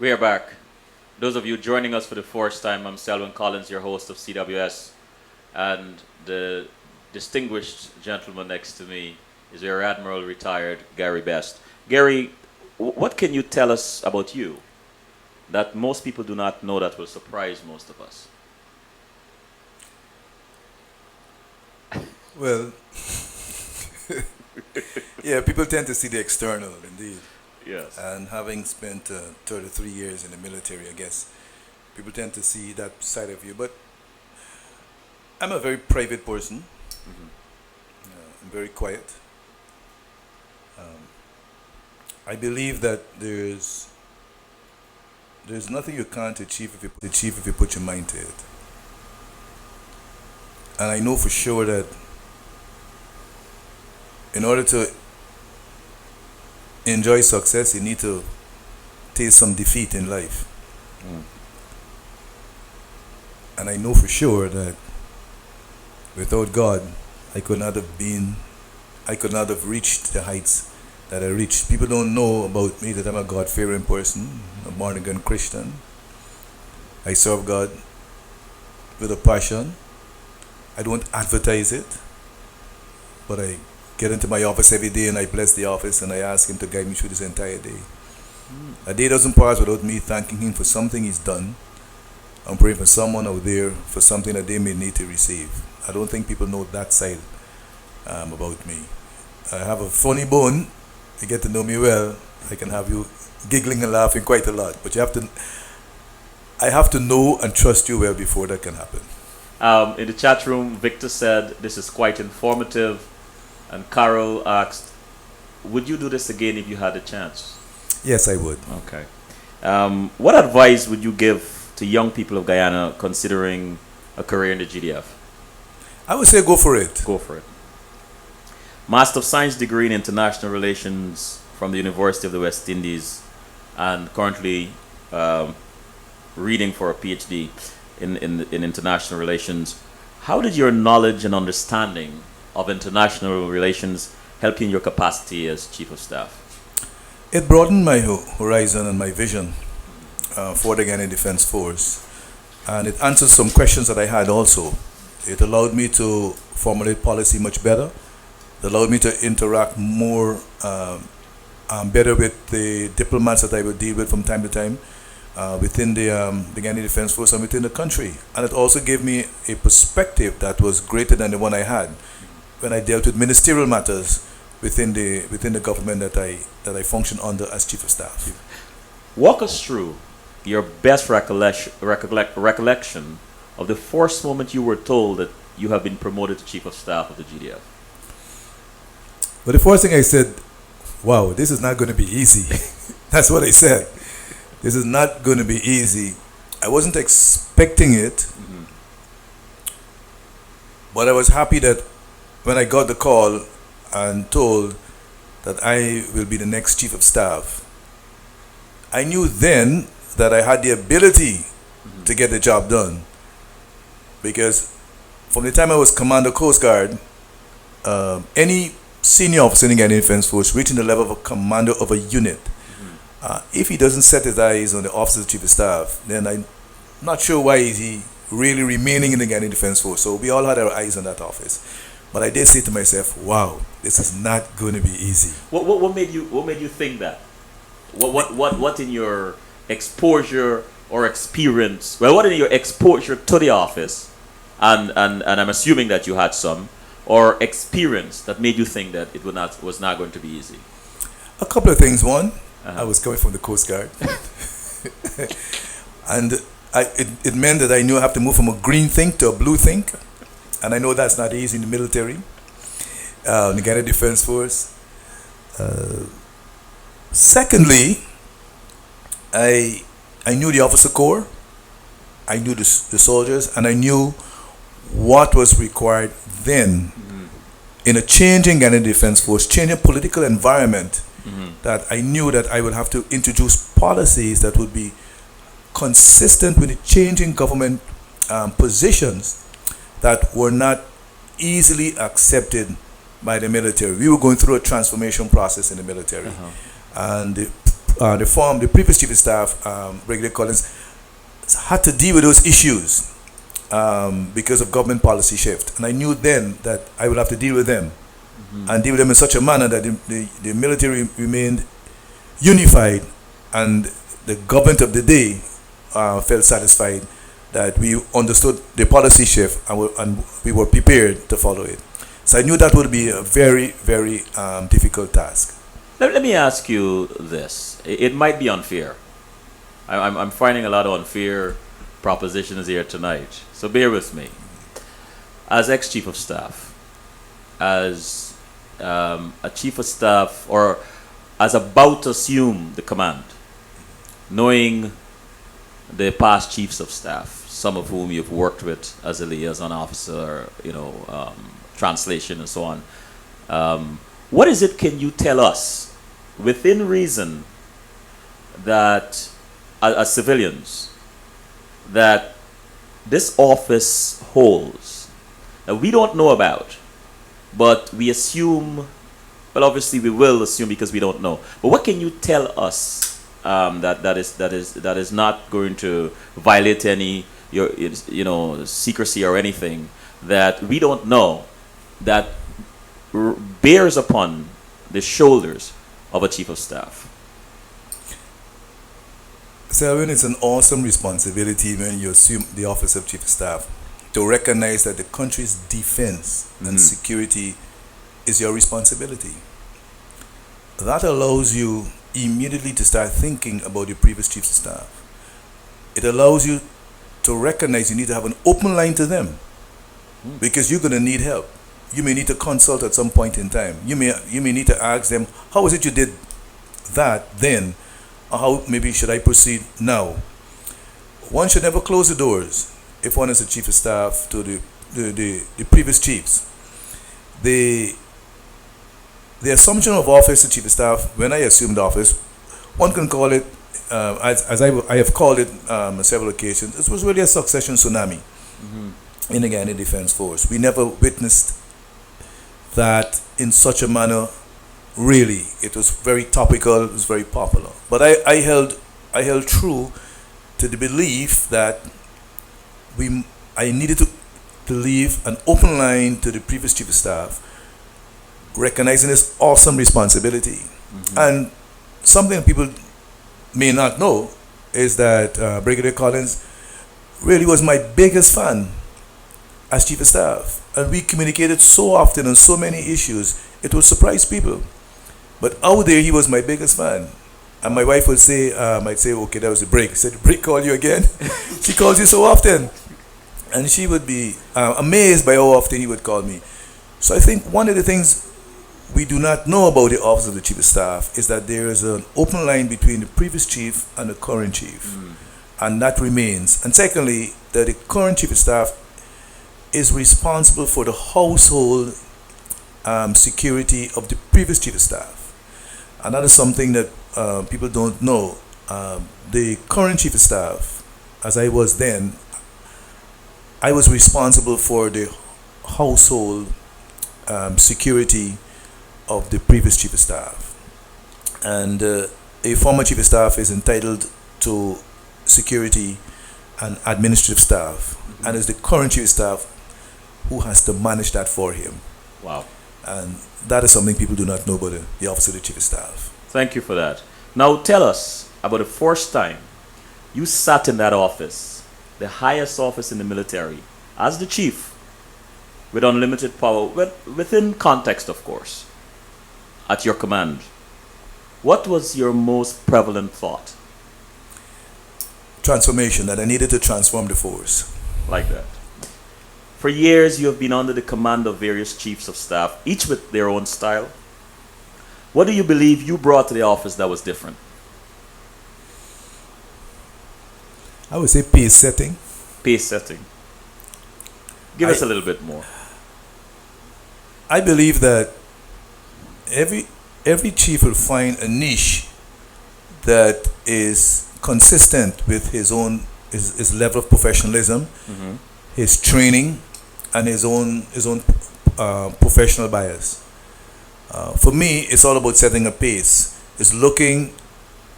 We are back. Those of you joining us for the first time, I'm Selwyn Collins, your host of CWS, and the distinguished gentleman next to me is Rear Admiral retired Gary Best. Gary, what can you tell us about you that most people do not know that will surprise most of us? Well, yeah, people tend to see the external, indeed. Yes. And having spent 33 years in the military, I guess, people tend to see that side of you. But I'm a very private person. I'm very quiet. I believe that there's nothing you can't achieve if you put your mind to it. And I know for sure that in order to enjoy success, you need to taste some defeat in life. And I know for sure that without God, I could not have reached the heights that I reached. People don't know about me that I'm a God-fearing person, a born-again Christian. I serve God with a passion. I don't advertise it, but I get into my office every day and I bless the office and I ask Him to guide me through this entire day. A day doesn't pass without me thanking Him for something He's done. I'm praying for someone out there for something that they may need to receive. I don't think people know that side about me. I have a funny bone. You get to know me well, I can have you giggling and laughing quite a lot. But I have to know and trust you well before that can happen. In the chat room, Victor said this is quite informative, and Carol asked, would you do this again if you had a chance? Yes, I would. Okay. What advice would you give to young people of Guyana considering a career in the GDF? I would say go for it. Go for it. Master of Science degree in International Relations from the University of the West Indies, and currently reading for a PhD in International Relations. How did your knowledge and understanding of international relations help you in your capacity as Chief of Staff? It broadened my horizon and my vision for the Ghanaian Defense Force, and it answered some questions that I had also. It allowed me to formulate policy much better. It allowed me to interact more better with the diplomats that I would deal with from time to time within the Ghanaian Defense Force and within the country. And it also gave me a perspective that was greater than the one I had when I dealt with ministerial matters within the government that I function under as Chief of Staff. Walk us through your best recollection of the first moment you were told that you have been promoted to Chief of Staff of the GDF. But the first thing I said, wow, this is not going to be easy. That's what I said. This is not going to be easy. I wasn't expecting it, but I was happy that when I got the call and told that I will be the next Chief of Staff, I knew then that I had the ability to get the job done. Because from the time I was Commander Coast Guard, any senior officer in the Ghanaian Defense Force reaching the level of a commander of a unit, if he doesn't set his eyes on the officer of Chief of Staff, then I'm not sure why is he really remaining in the Ghanaian Defense Force. So we all had our eyes on that office. But I did say to myself, wow, this is not going to be easy. What made you think that? What in your exposure or experience? Well, what in your exposure to the office, and I'm assuming that you had some, or experience that made you think that it was not going to be easy? A couple of things. One, I was coming from the Coast Guard, and it meant that I knew I have to move from a green think to a blue think, and I know that's not easy in the military, in the Ghanaian Defense Force. Secondly, I knew the officer corps, I knew the soldiers, and I knew what was required then in a changing Ghanaian Defense Force, changing political environment, that I knew that I would have to introduce policies that would be consistent with the changing government positions that were not easily accepted by the military. We were going through a transformation process in the military. And the previous chief of staff, Brigadier Collins, had to deal with those issues because of government policy shift. And I knew then that I would have to deal with them and deal with them in such a manner that the military remained unified and the government of the day felt satisfied that we understood the policy shift and we were prepared to follow it. So I knew that would be a very, very difficult task. Let me ask you this. It might be unfair. I'm finding a lot of unfair propositions here tonight. So bear with me. As ex-chief of staff, as a chief of staff, or as about to assume the command, knowing the past chiefs of staff, some of whom you've worked with as a liaison officer, translation and so on, what is it can you tell us, within reason, that as civilians, that this office holds, that we don't know about, but we assume, well, obviously we will assume because we don't know. But what can you tell us that is not going to violate any secrecy or anything that we don't know, that bears upon the shoulders of a chief of staff? Selwyn, it's an awesome responsibility when you assume the office of chief of staff to recognize that the country's defense and security is your responsibility. That allows you immediately to start thinking about your previous chiefs of staff. It allows you to recognize you need to have an open line to them because you're going to need help. You may need to consult at some point in time. You may need to ask them, how is it you did that then? Or how maybe should I proceed now? One should never close the doors if one is a chief of staff to the previous chiefs. The assumption of office to chief of staff, when I assumed office, one can call it, as I have called it on several occasions, it was really a succession tsunami in the Ghanaian Defense Force. We never witnessed that in such a manner. Really, it was very topical, it was very popular. But I held true to the belief that I needed to leave an open line to the previous chief of staff, recognizing this awesome responsibility. And something people may not know is that Brigadier Collins really was my biggest fan as chief of staff. And we communicated so often on so many issues, it would surprise people. But out there, he was my biggest fan. And my wife would say, might say, okay, that was a break. I said, break call you again? She calls you so often. And she would be amazed by how often he would call me. So I think one of the things we do not know about the office of the chief of staff is that there is an open line between the previous chief and the current chief. And that remains. And secondly, that the current chief of staff is responsible for the household security of the previous chief of staff. And that is something that people don't know. The current chief of staff, as I was then, I was responsible for the household security of the previous chief of staff. And a former chief of staff is entitled to security and administrative staff, and it's the current chief of staff who has to manage that for him. Wow. And that is something people do not know about the office of the chief of staff. Thank you for that. Now tell us about the first time you sat in that office, the highest office in the military, as the chief, with unlimited power, within context, of course, at your command. What was your most prevalent thought? Transformation, that I needed to transform the force. Like that. For years, you have been under the command of various chiefs of staff, each with their own style. What do you believe you brought to the office that was different? I would say pace setting. Pace setting. Give us a little bit more. I believe that every chief will find a niche that is consistent with his level of professionalism, his training, and his own professional bias. For me, it's all about setting a pace. It's looking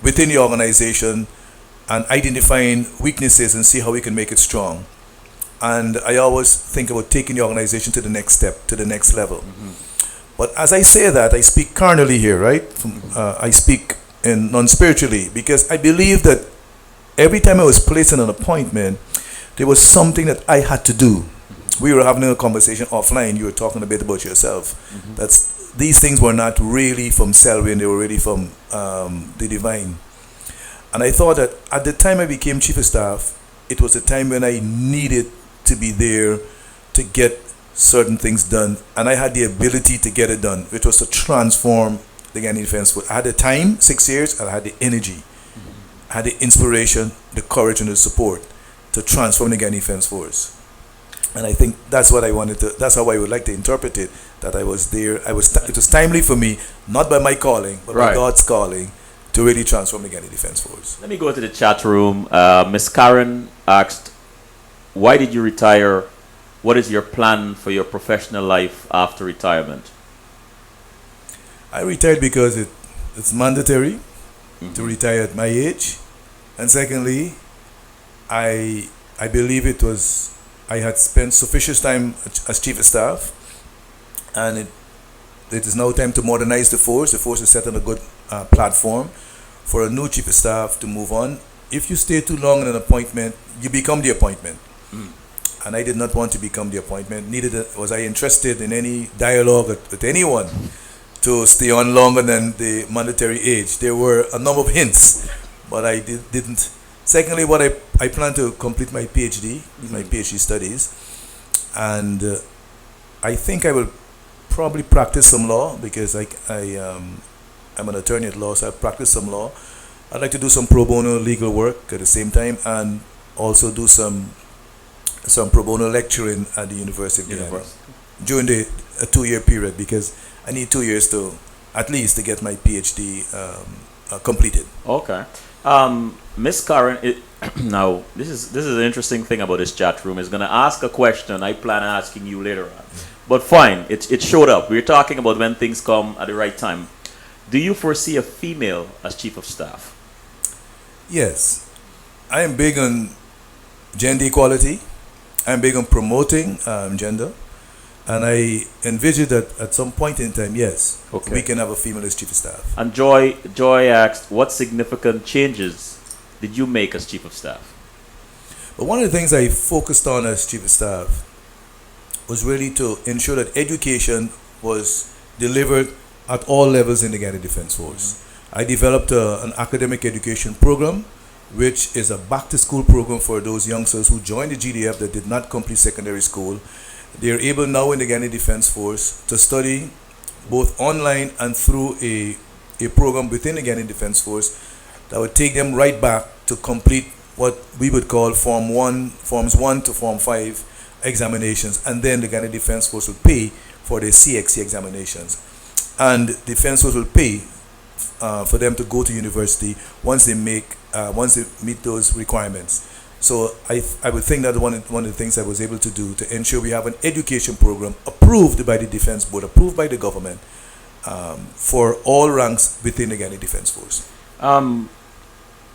within the organization and identifying weaknesses and see how we can make it strong. And I always think about taking the organization to the next step, to the next level. But as I say that, I speak carnally here, right? I speak in non-spiritually, because I believe that every time I was placed in an appointment, there was something that I had to do. We were having a conversation offline. You were talking a bit about yourself. These things were not really from Selwyn, they were really from the divine. And I thought that at the time I became chief of staff, it was the time when I needed to be there to get certain things done, and I had the ability to get it done, which was to transform the Ghanaian Defence Force. I had the time, 6 years, and I had the energy, I had the inspiration, the courage, and the support to transform the Ghanaian Defence Force. And I think that's what I wanted to. That's how I would like to interpret it. That I was there. It was timely for me, not by my calling, but by God's calling, to really transform the Ghanaian Defence Force. Let me go to the chat room. Miss Karen asked, "Why did you retire? What is your plan for your professional life after retirement?" I retired because it's mandatory to retire at my age, and secondly, I believe I had spent sufficient time as chief of staff, and it is now time to modernize the force. The force is set on a good platform for a new chief of staff to move on. If you stay too long in an appointment, you become the appointment. And I did not want to become the appointment. Neither was I interested in any dialogue with anyone to stay on longer than the mandatory age. There were a number of hints, but I didn't. Secondly, I plan to complete my PhD, my PhD studies, and I think I will probably practice some law, because I'm an attorney at law, so I practice some law. I'd like to do some pro bono legal work at the same time, and also do some pro bono lecturing at the University of Ghana during the 2-year period, because I need 2 years to at least to get my PhD completed. Okay. Miss Karen, now this is an interesting thing about this chat room. Is going to ask a question I plan on asking you later on, but fine, it showed up. We're talking about when things come at the right time. Do you foresee a female as chief of staff? Yes, I am big on gender equality. I'm big on promoting gender, and I envision that at some point in time, yes, we can have a female as chief of staff. And Joy asked, what significant changes did you make as chief of staff? But one of the things I focused on as chief of staff was really to ensure that education was delivered at all levels in the Ghanaian Defence Force. I developed an academic education program, which is a back-to-school program for those youngsters who joined the GDF that did not complete secondary school. They are able now in the Ghanaian Defence Force to study both online and through a program within the Ghanaian Defence Force that would take them right back to complete what we would call Forms 1 to Form 5 examinations, and then the Ghanaian Defence Force will pay for their CXC examinations. And the Defence Force will pay for them to go to university once they meet those requirements. So I would think that one of the things I was able to do to ensure we have an education program approved by the Defence Board, approved by the government, for all ranks within the Ghanaian Defence Force.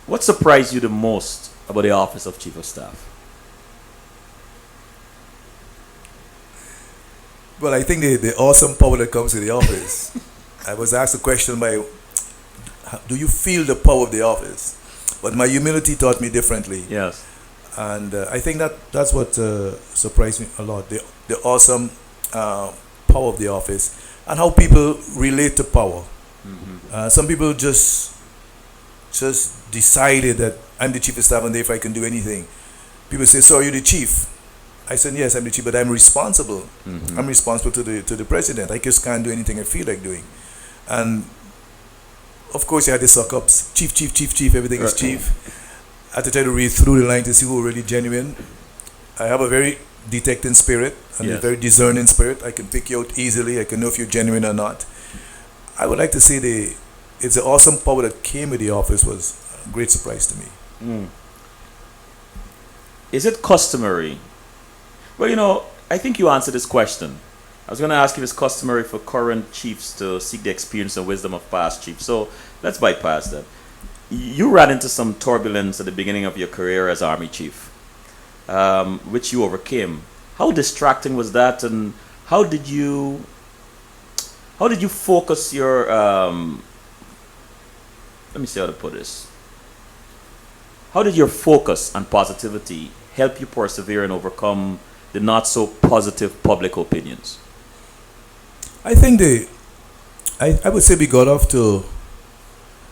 What surprised you the most about the office of Chief of Staff? Well, I think the awesome power that comes to the office. I was asked a question by, do you feel the power of the office? But my humility taught me differently. Yes. And I think that's what surprised me a lot. The awesome power of the office and how people relate to power. Some people just decided that I'm the chief of staff and therefore I can do anything. People say, so are you the chief? I said, yes, I'm the chief, but I'm responsible. I'm responsible to the president. I just can't do anything I feel like doing. And of course, you had the suck-ups. Chief, everything is chief. I had to try to read through the line to see who were really genuine. I have a very detecting spirit and a very discerning spirit. I can pick you out easily. I can know if you're genuine or not. I would like to say it's an awesome power that came with the office was a great surprise to me. Is it customary? Well, I think you answered this question. I was going to ask if it's customary for current chiefs to seek the experience and wisdom of past chiefs. So let's bypass that. You ran into some turbulence at the beginning of your career as Army Chief, which you overcame. How distracting was that, and how did you how did you focus your let me see how to put this. How did your focus and positivity help you persevere and overcome the not so positive public opinions? I think I would say we got off to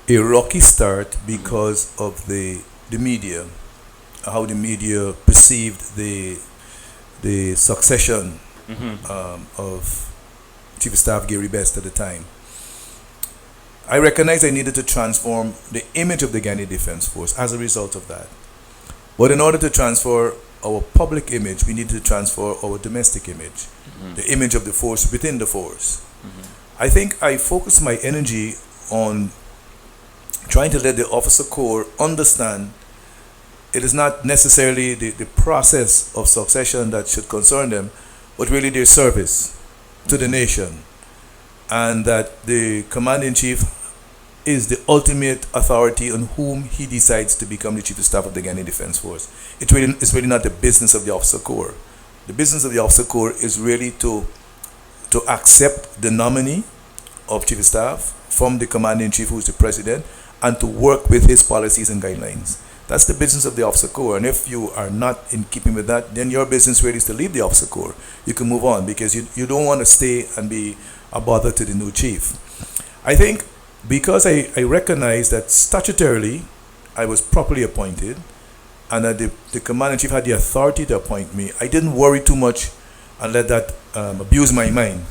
a rocky start because of the media, how the media perceived the succession of Chief of Staff Gary Best at the time. I recognized I needed to transform the image of the Ghanaian Defense Force as a result of that. But in order to transfer our public image, we needed to transfer our domestic image, the image of the force within the force. I think I focused my energy on trying to let the officer corps understand it is not necessarily the process of succession that should concern them, but really their service to the nation. And that the Commander-in-Chief is the ultimate authority on whom he decides to become the Chief of Staff of the Ghanaian Defense Force. It's really not the business of the officer corps. The business of the officer corps is really to accept the nominee of Chief of Staff from the Commander-in-Chief, who is the President, and to work with his policies and guidelines. That's the business of the officer corps. And if you are not in keeping with that, then your business really is to leave the officer corps. You can move on because you don't want to stay and be a bother to the new chief. I think because I recognize that statutorily I was properly appointed and that the Commander-in-Chief had the authority to appoint me, I didn't worry too much and let that abuse my mind.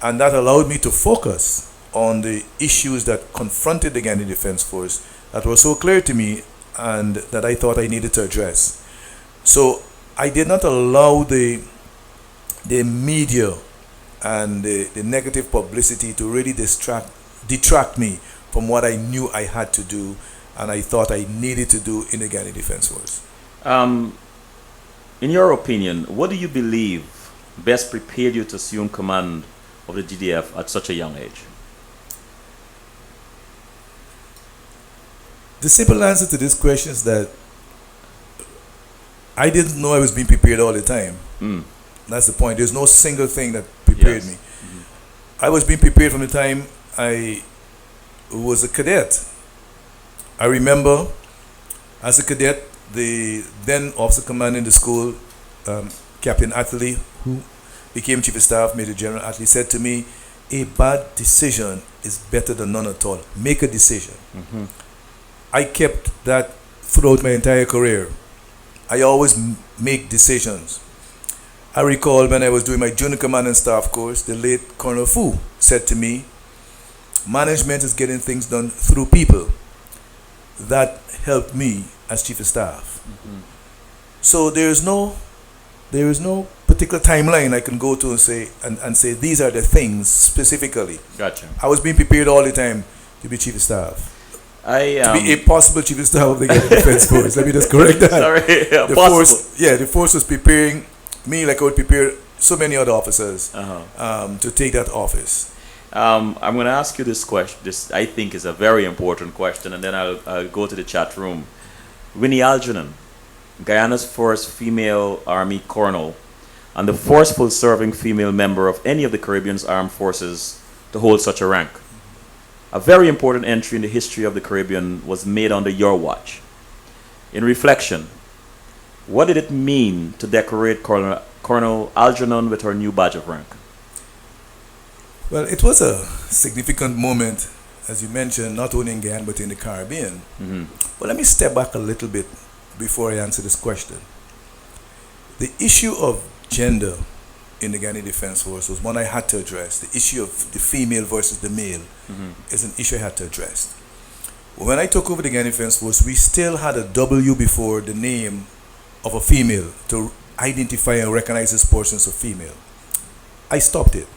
And that allowed me to focus on the issues that confronted the Ghanaian Defense Force that were so clear to me and that I thought I needed to address. So I did not allow the media and the negative publicity to really detract me from what I knew I had to do and I thought I needed to do in the Ghanaian Defense Force. In your opinion, what do you believe best prepared you to assume command of the GDF at such a young age? The simple answer to this question is that I didn't know I was being prepared all the time. That's the point. There's no single thing that prepared me. I was being prepared from the time I was a cadet. I remember as a cadet, the then officer commanding the school, Captain Atherley, who became Chief of Staff, Major General Atherley, said to me, a bad decision is better than none at all. Make a decision. I kept that throughout my entire career. I always make decisions. I recall when I was doing my junior command and staff course, the late Colonel Fu said to me, management is getting things done through people. That helped me as Chief of Staff. So there is no particular timeline I can go to and say these are the things specifically. Gotcha. I was being prepared all the time to be Chief of Staff. To be a possible Chief of Staff of the Defense Force. Let me just correct that. Sorry, the force was preparing me like I would prepare so many other officers to take that office. I'm going to ask you this question. This, I think, is a very important question, and then I'll go to the chat room. Winnie Algernon, Guyana's first female Army colonel, and the first full-serving female member of any of the Caribbean's armed forces to hold such a rank. A very important entry in the history of the Caribbean was made under your watch. In reflection, what did it mean to decorate Colonel Algernon with her new badge of rank? Well, it was a significant moment, as you mentioned, not only in Guyana but in the Caribbean. But let me step back a little bit before I answer this question. The issue of gender in the Ghanaian Defense Force was one I had to address. The issue of the female versus the male is an issue I had to address. When I took over the Ghanaian Defense Force, we still had a W before the name of a female to identify and recognize this person as a female. I stopped it.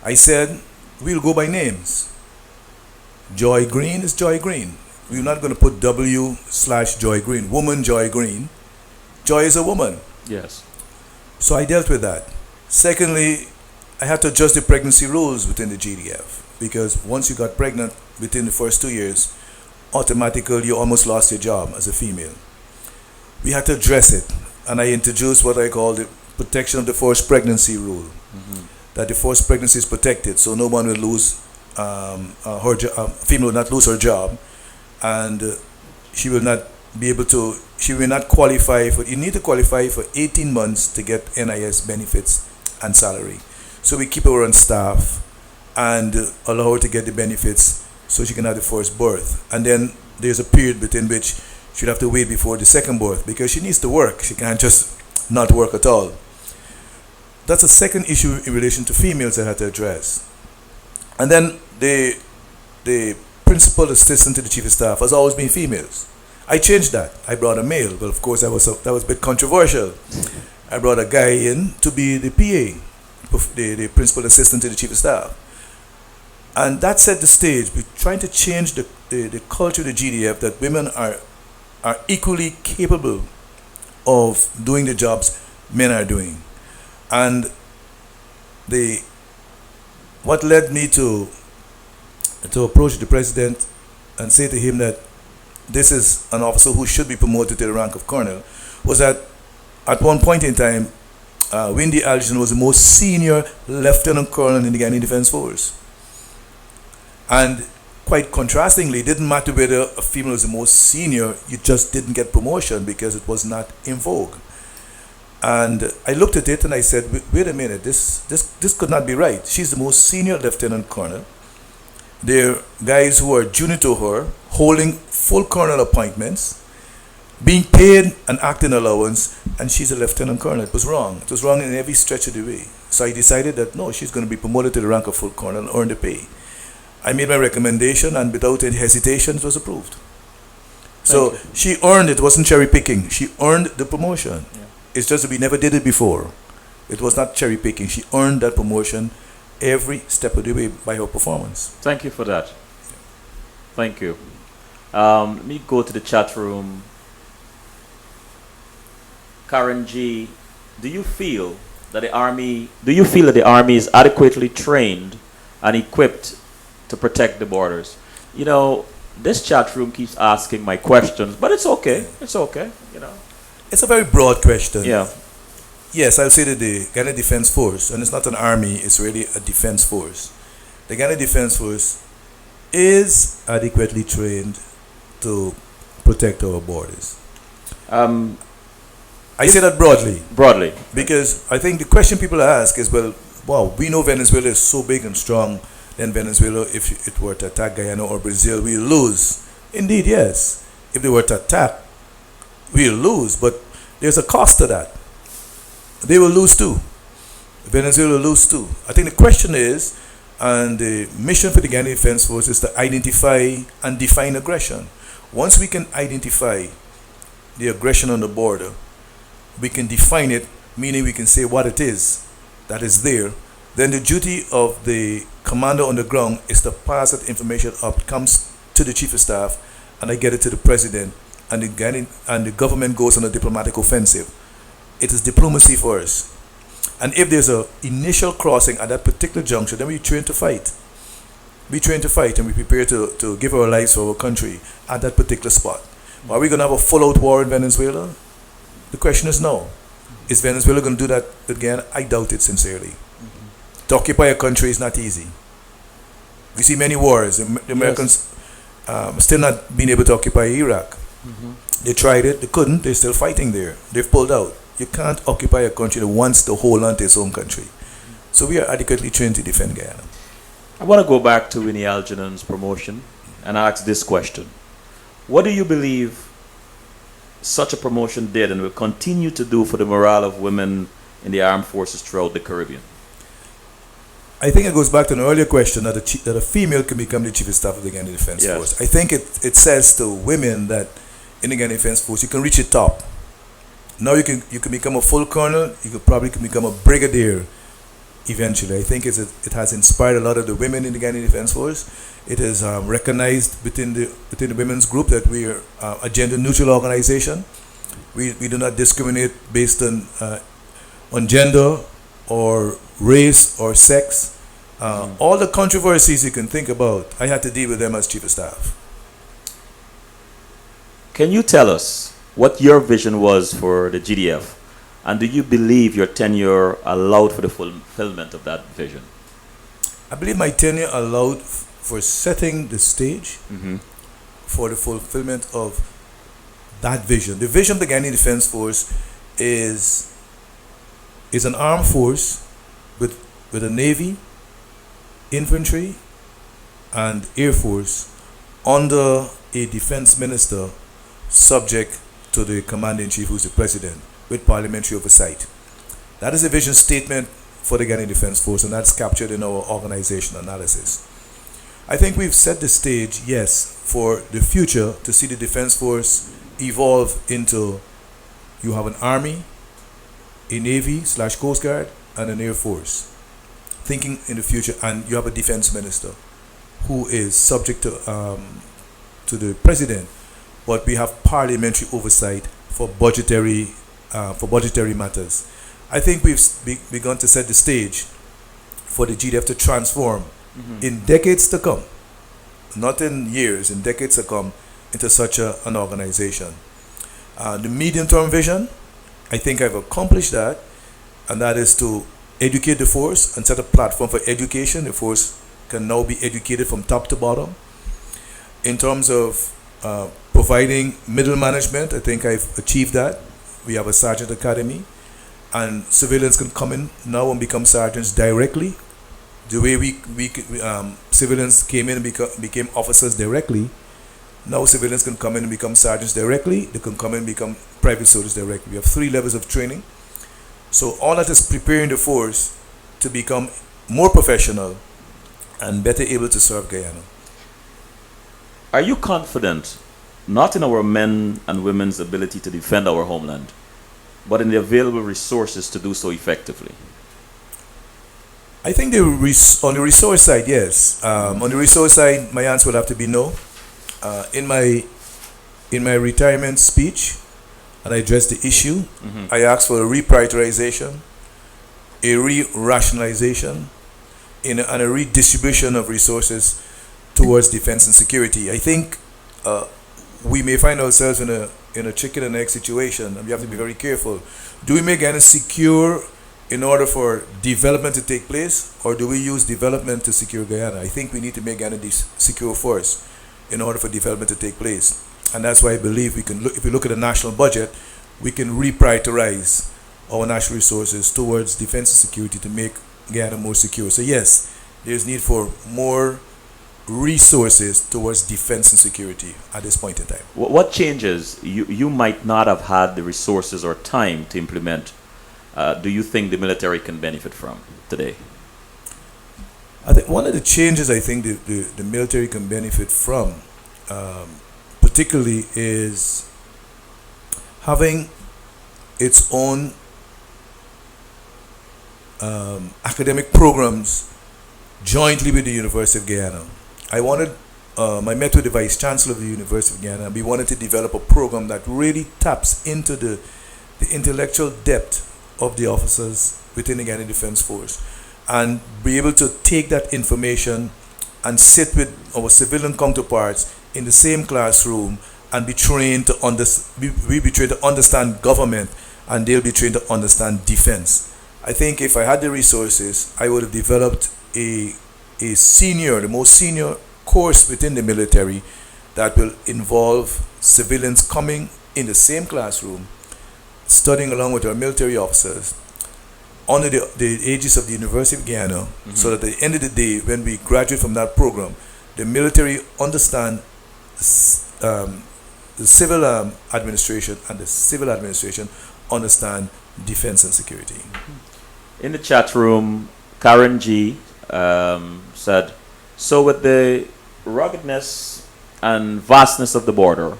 I said, we'll go by names. Joy Green is Joy Green. We're not going to put W/Joy Green. Woman Joy Green. Joy is a woman. Yes. So I dealt with that. Secondly, I had to adjust the pregnancy rules within the GDF because once you got pregnant within the first 2 years, automatically you almost lost your job as a female. We had to address it, and I introduced what I call the protection of the forced pregnancy rule. That the forced pregnancy is protected, so no one will lose female will not lose her job, and she will not be able to. She will not qualify for. You need to qualify for 18 months to get NIS benefits and salary. So we keep her on staff and allow her to get the benefits so she can have the first birth. And then there's a period between which she'll have to wait before the second birth because she needs to work. She can't just not work at all. That's a second issue in relation to females I had to address. And then the principal assistant to the chief of staff has always been females. I changed that. I brought a male. Well, of course, that was a bit controversial. I brought a guy in to be the PA, the principal assistant to the chief of staff. And that set the stage. We're trying to change the culture of the GDF that women are equally capable of doing the jobs men are doing. And what led me to approach the president and say to him that this is an officer who should be promoted to the rank of colonel was that at one point in time, Windy Algernon was the most senior lieutenant colonel in the Ghanaian Defense Force. And quite contrastingly, it didn't matter whether a female was the most senior, you just didn't get promotion because it was not in vogue. And I looked at it and I said, wait a minute, this could not be right. She's the most senior lieutenant colonel. There are guys who are junior to her, holding full colonel appointments, being paid an acting allowance, and she's a lieutenant colonel. It was wrong. It was wrong in every stretch of the way. So I decided that no, she's going to be promoted to the rank of full colonel and earn the pay. I made my recommendation, and without any hesitation, it was approved. So she earned it. It wasn't cherry picking. She earned the promotion. Yeah. It's just that we never did it before. It was not cherry picking. She earned that promotion every step of the way by her performance. Thank you for that. Thank you. Let me go to the chat room. Karen G, do you feel that the army is adequately trained and equipped to protect the borders? You know, this chat room keeps asking my questions, but it's okay. It's okay, you know. It's a very broad question. Yeah. Yes, I'll say that the Ghana Defense Force, and it's not an army, it's really a defense force. The Ghana Defense Force is adequately trained to protect our borders. I say that broadly. Broadly. Because I think the question people ask is, well, wow, we know Venezuela is so big and strong, then Venezuela, if it were to attack Guyana or Brazil, we'll lose. Indeed, yes. If they were to attack, we'll lose, but there's a cost to that. They will lose too. Venezuela will lose too. I think the question is, and the mission for the Ghana Defense Force is to identify and define aggression. Once we can identify the aggression on the border, we can define it, meaning we can say what it is that is there. Then the duty of the commander on the ground is to pass that information up. It comes to the chief of staff, and I get it to the president, and the government goes on a diplomatic offensive. It is diplomacy first. And if there's an initial crossing at that particular juncture, then we train to fight. We train to fight, and we prepare to give our lives for our country at that particular spot. Are we going to have a full-out war in Venezuela? The question is no. Is Venezuela going to do that again? I doubt it sincerely. To occupy a country is not easy. We see many wars. The Americans still not being able to occupy Iraq. They tried it, they couldn't, they're still fighting there. They've pulled out. You can't occupy a country that wants to hold on to its own country. So we are adequately trained to defend Guyana. I want to go back to Winnie Algernon's promotion and ask this question. What do you believe such a promotion did and will continue to do for the morale of women in the armed forces throughout the Caribbean? I think it goes back to an earlier question that a female can become the chief of staff of the Ghana Defense Force. I think it says to women that in the Ghana Defense Force you can reach the top. Now you can become a full colonel. You could probably become a brigadier eventually. I think it has inspired a lot of the women in the Ghana Defense Force. It is recognized within the women's group that we are a gender neutral organization. We do not discriminate based on gender or race or sex. All the controversies you can think about, I had to deal with them as chief of staff. Can you tell us what your vision was for the GDF? And do you believe your tenure allowed for the fulfillment of that vision? I believe my tenure allowed for setting the stage Mm-hmm. for the fulfillment of that vision. The vision of the Ghanaian Defense Force is an armed force with a navy, infantry, and air force under a defense minister subject to the commander-in-chief, who's the president, with parliamentary oversight. That is a vision statement for the Ghanaian Defense Force, and that's captured in our organization analysis. I think we've set the stage, yes, for the future to see the Defense Force evolve into, you have an army, a navy/coast guard, and an air force. Thinking in the future, and you have a defense minister who is subject to the president, but we have parliamentary oversight for budgetary matters. I think we've begun to set the stage for the GDF to transform in decades to come, not in years, in decades to come, into such an organization. The medium-term vision, I think I've accomplished that, and that is to educate the force and set a platform for education. The force can now be educated from top to bottom. In terms of providing middle management, I think I've achieved that. We have a sergeant academy, and civilians can come in now and become sergeants directly. The way civilians came in and became officers directly, now civilians can come in and become sergeants directly. They can come in and become private soldiers directly. We have 3 levels of training. So all that is preparing the force to become more professional and better able to serve Guyana. Are you confident, not in our men and women's ability to defend our homeland, but in the available resources to do so effectively? I think on the resource side, yes. On the resource side, my answer would have to be no. In my retirement speech, and I addressed the issue, I asked for a reprioritization, a re-rationalization, and a redistribution of resources towards defense and security. I think we may find ourselves in a chicken and egg situation, and we have to be very careful. Do we make Ghana secure in order for development to take place, or do we use development to secure Guyana? I think we need to make Ghana secure first in order for development to take place. And that's why I believe we can look, if we look at the national budget, we can reprioritize our national resources towards defense and security to make Guyana more secure. So yes, there's need for more resources towards defense and security at this point in time. What changes you might not have had the resources or time to implement, do you think the military can benefit from today? I think one of the changes I think the military can benefit from particularly is having its own academic programs jointly with the University of Guyana. I met with the Vice Chancellor of the University of Guyana, and we wanted to develop a program that really taps into the intellectual depth of the officers within the Ghanaian Defense Force, and be able to take that information and sit with our civilian counterparts in the same classroom and be trained to understand government, and they'll be trained to understand defense. I think if I had the resources, I would have developed the most senior course within the military that will involve civilians coming in the same classroom, studying along with our military officers under the aegis of the University of Guyana, so that at the end of the day, when we graduate from that program, the military understand the civil administration, and the civil administration understand defense and security. In the chat room, Karen G said, so with the ruggedness and vastness of the border,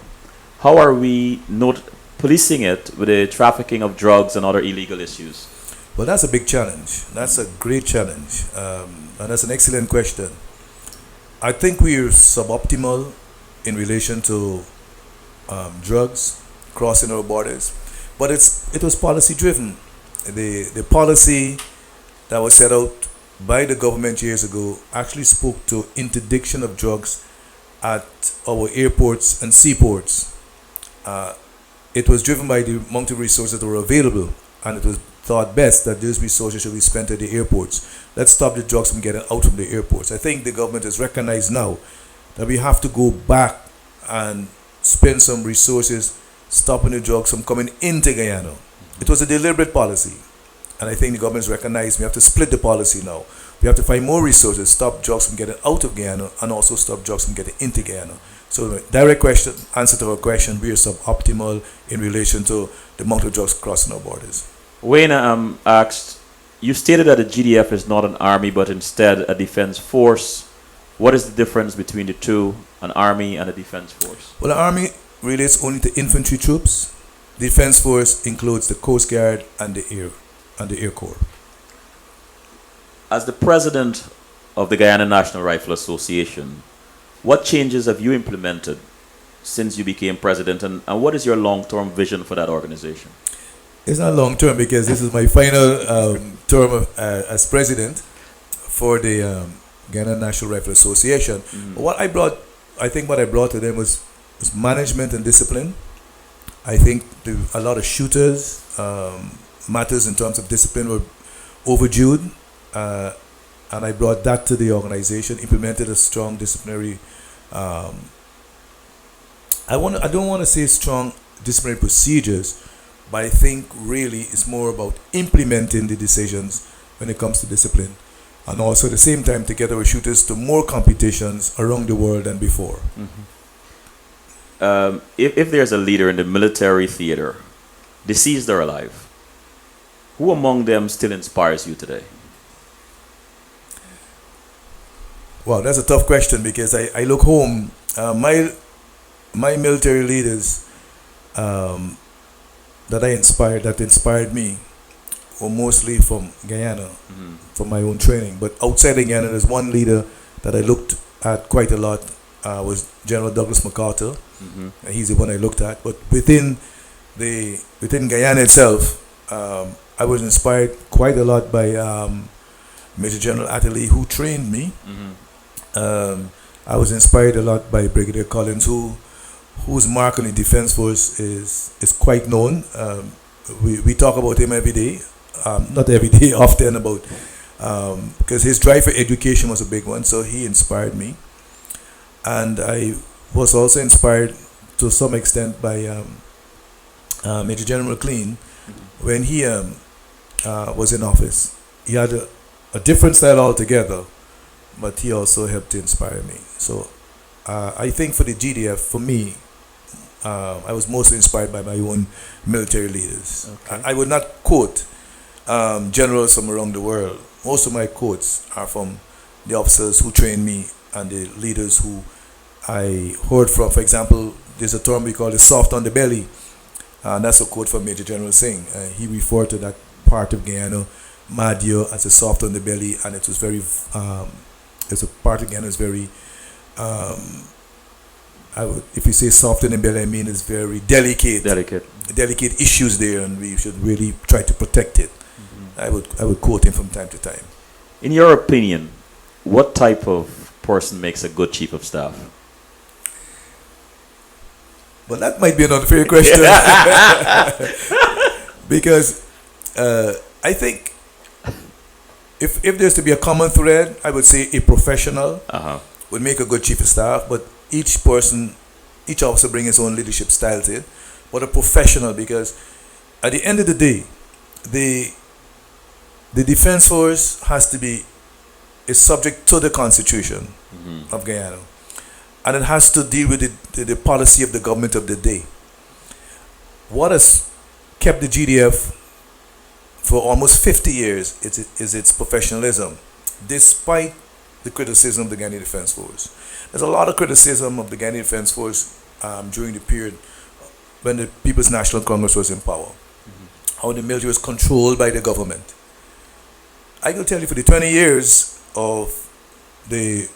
how are we not policing it with the trafficking of drugs and other illegal issues? Well, that's a big challenge. That's a great challenge. And that's an excellent question. I think we're suboptimal in relation to drugs crossing our borders, but it was policy driven. The policy that was set out by the government years ago actually spoke to interdiction of drugs at our airports and seaports. it was driven by the amount of resources that were available, and it was thought best that those resources should be spent at the airports. Let's stop the drugs from getting out from the airports. I think the government has recognized now that we have to go back and spend some resources stopping the drugs from coming into Guyana. It was a deliberate policy, and I think the government has recognized we have to split the policy now. We have to find more resources, stop drugs from getting out of Guyana, and also stop drugs from getting into Guyana. So, direct question, answer to our question, we are suboptimal in relation to the amount of drugs crossing our borders. Wayne asked, you stated that the GDF is not an army, but instead a defense force. What is the difference between the two, an army and a defense force? Well, the army relates only to infantry troops. The defense force includes the Coast Guard and the Air Corps. As the president of the Guyana National Rifle Association, what changes have you implemented since you became president, and what is your long-term vision for that organization? It's not long-term because this is my final term as president for the Guyana National Rifle Association. What I brought to them was management and discipline. I think a lot of shooters, matters in terms of discipline were overdue, and I brought that to the organization, implemented a strong disciplinary, I don't want to say strong disciplinary procedures, but I think really it's more about implementing the decisions when it comes to discipline. And also at the same time, together with shooters to more competitions around the world than before. If there's a leader in the military theater, deceased or alive, who among them still inspires you today? Well, that's a tough question because I look home. My military leaders that inspired me were mostly from Guyana, from my own training. But outside of Guyana, there's one leader that I looked at quite a lot, was General Douglas MacArthur. He's the one I looked at. But within Guyana itself, I was inspired quite a lot by Major General Attlee, who trained me. I was inspired a lot by Brigadier Collins, whose mark on the Defense Force is quite known. We talk about him every day, not every day, often about, because his drive for education was a big one, so he inspired me. And I was also inspired to some extent by Major General McLean when he was in office. He had a different style altogether, but he also helped to inspire me. So I think for the GDF, for me, I was mostly inspired by my own military leaders. Okay. I would not quote generals from around the world. Most of my quotes are from the officers who trained me and the leaders who I heard from. For example, there's a term we call the soft on the belly, and that's a quote from Major General Singh. He referred to that part of Guyana, Madio, as a soft on the belly, and it was very, it's a part of Guyana is very, if you say soft on the belly, I mean it's very delicate. Delicate issues there, and we should really try to protect it. I would quote him from time to time. In your opinion, what type of person makes a good chief of staff? Well, that might be an unfair question. Because I think if there's to be a common thread, I would say a professional would make a good chief of staff, but each officer brings his own leadership style to it. But a professional, because at the end of the day, the Defense Force is subject to the Constitution of Guyana, and it has to deal with the policy of the government of the day. What has kept the GDF for almost 50 years is its professionalism, despite the criticism of the Ghanaian Defense Force. There's a lot of criticism of the Ghanaian Defense Force during the period when the People's National Congress was in power, how the military was controlled by the government. I can tell you, for the 20 years of the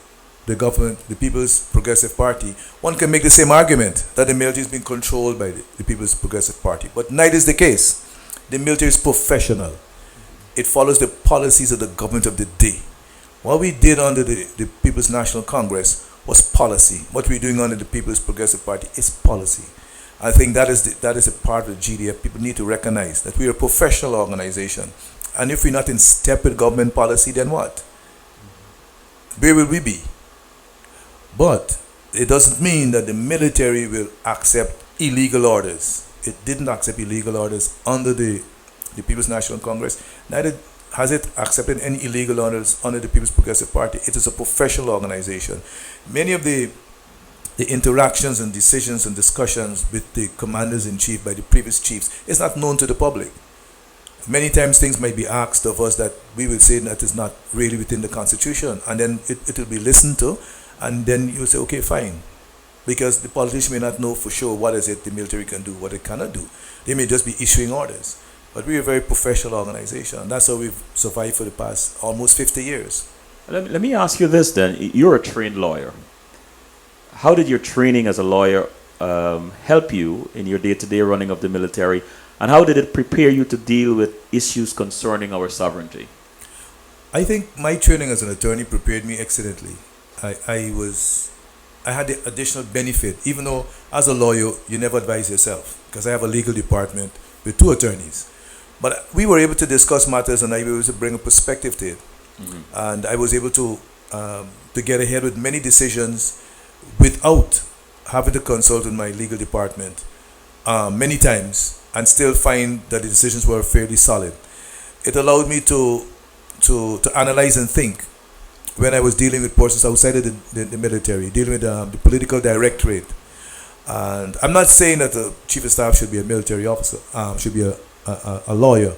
government, the People's Progressive Party, one can make the same argument that the military is being controlled by the People's Progressive Party. But neither is the case. The military is professional. It follows the policies of the government of the day. What we did under the People's National Congress was policy. What we're doing under the People's Progressive Party is policy. I think that is a part of the GDF. People need to recognize that we are a professional organization. And if we're not in step with government policy, then what? Where will we be? But it doesn't mean that the military will accept illegal orders. It didn't accept illegal orders under the People's National Congress. Neither has it accepted any illegal orders under the People's Progressive Party. It is a professional organization. Many of the interactions and decisions and discussions with the commanders-in-chief by the previous chiefs is not known to the public. Many times things might be asked of us that we will say that is not really within the Constitution, and then it will be listened to, and then you say, okay, fine. Because the politician may not know for sure what is it the military can do, what it cannot do. They may just be issuing orders. But we're a very professional organization, and that's how we've survived for the past almost 50 years. Let me ask you this then. You're a trained lawyer. How did your training as a lawyer help you in your day-to-day running of the military? And how did it prepare you to deal with issues concerning our sovereignty? I think my training as an attorney prepared me excellently. I had the additional benefit, even though as a lawyer, you never advise yourself, because I have a legal department with 2 attorneys. But we were able to discuss matters, and I was able to bring a perspective to it. Mm-hmm. And I was able to get ahead with many decisions without having to consult with my legal department many times, and still find that the decisions were fairly solid. It allowed me to analyze and think when I was dealing with persons outside of the military, dealing with the political directorate. And I'm not saying that the chief of staff should be a military officer, should be a lawyer,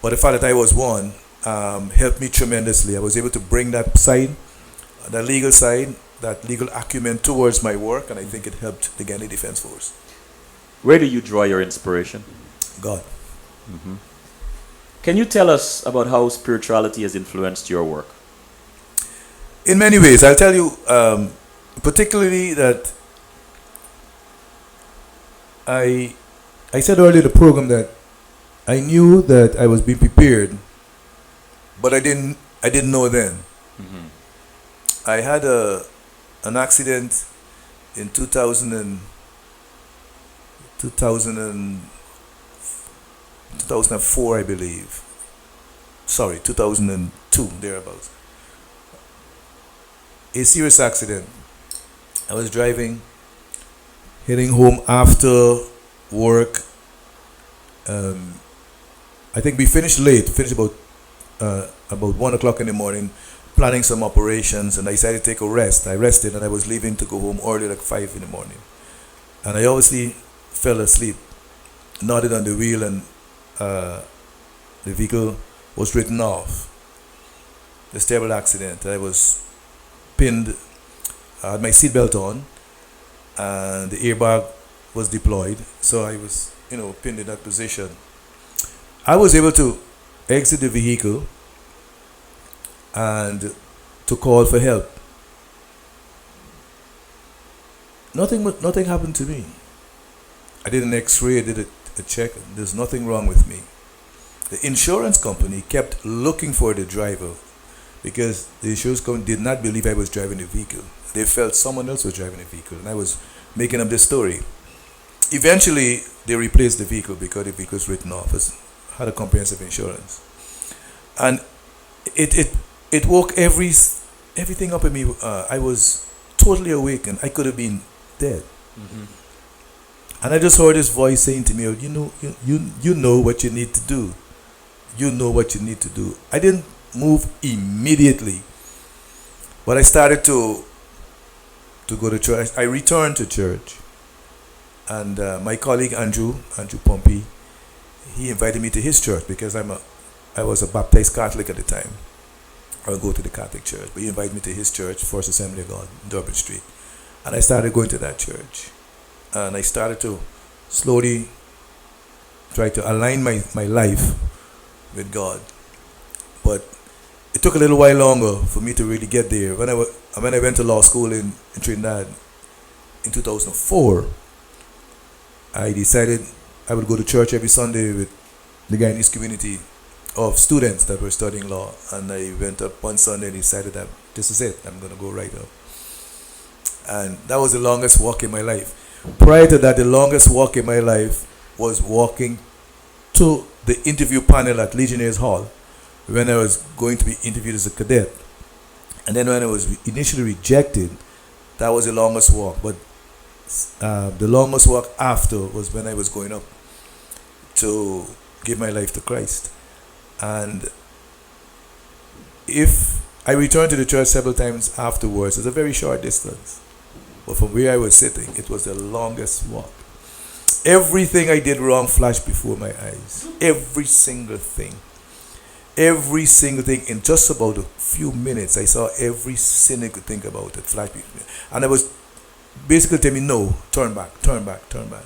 but the fact that I was one helped me tremendously. I was able to bring that side, that legal side, that legal acumen towards my work, and I think it helped the Gandhi Defense Force. Where do you draw your inspiration? God. Mm-hmm. Can you tell us about how spirituality has influenced your work? In many ways. I'll tell you, particularly that I said earlier in the program that I knew that I was being prepared, but I didn't know then. Mm-hmm. I had an accident in 2004, I believe. Sorry, 2002, thereabouts. A serious accident. I was driving, heading home after work. I think we finished late, about 1 o'clock in the morning, planning some operations, and I decided to take a rest. I rested, and I was leaving to go home early, like 5 in the morning. And I obviously fell asleep, nodded on the wheel, and the vehicle was written off. This terrible accident. I was pinned, I had my seatbelt on, and the airbag was deployed, so I was, pinned in that position. I was able to exit the vehicle and to call for help. Nothing happened to me. I did an X-ray, I did a check. There's nothing wrong with me. The insurance company kept looking for the driver because the insurance company did not believe I was driving the vehicle. They felt someone else was driving the vehicle, and I was making up this story. Eventually, they replaced the vehicle because the vehicle was written off. It had a comprehensive insurance, and it woke everything up in me. I was totally awakened. I could have been dead. Mm-hmm. And I just heard this voice saying to me, you know what you need to do. You know what you need to do. I didn't move immediately, but I started to go to church. I returned to church, and my colleague Andrew Pompey, he invited me to his church because I was a baptized Catholic at the time. I would go to the Catholic church, but he invited me to his church, First Assembly of God, Durbin Street, and I started going to that church, and I started to slowly try to align my life with God. But it took a little while longer for me to really get there. When I went to law school in Trinidad in 2004, I decided I would go to church every Sunday with the Guyanese community of students that were studying law. And I went up one Sunday and decided that this is it. I'm going to go right up. And that was the longest walk in my life. Prior to that, the longest walk in my life was walking to the interview panel at Legionnaires Hall when I was going to be interviewed as a cadet. And then when I was initially rejected, that was the longest walk. But the longest walk after was when I was going up to give my life to Christ. And if I returned to the church several times afterwards, it's a very short distance. But from where I was sitting, it was the longest walk. Everything I did wrong flashed before my eyes. Every single thing. Every single thing. In just about a few minutes, I saw every sin I could think about it flash before me. And I was basically telling me, no, turn back, turn back, turn back.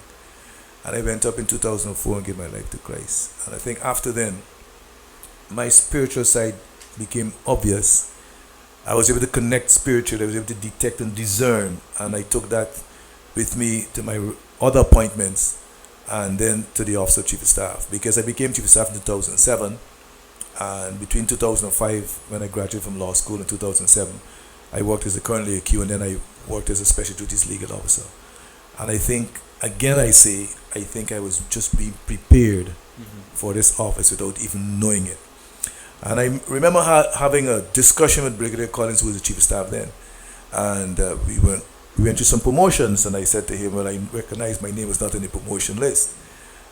And I went up in 2004 and gave my life to Christ. And I think after then, my spiritual side became obvious. I was able to connect spiritually. I was able to detect and discern. And I took that with me to my other appointments and then to the Office of Chief of Staff. Because I became Chief of Staff in 2007. And between 2005, when I graduated from law school in 2007, I worked as a Colonel AQ, and then I worked as a Special Duties Legal Officer. And I think, again I say, I think I was just being prepared for this office without even knowing it. And I remember having a discussion with Brigadier Collins, who was the Chief of Staff then. And we went through some promotions, and I said to him, well, I recognized my name was not on the promotion list.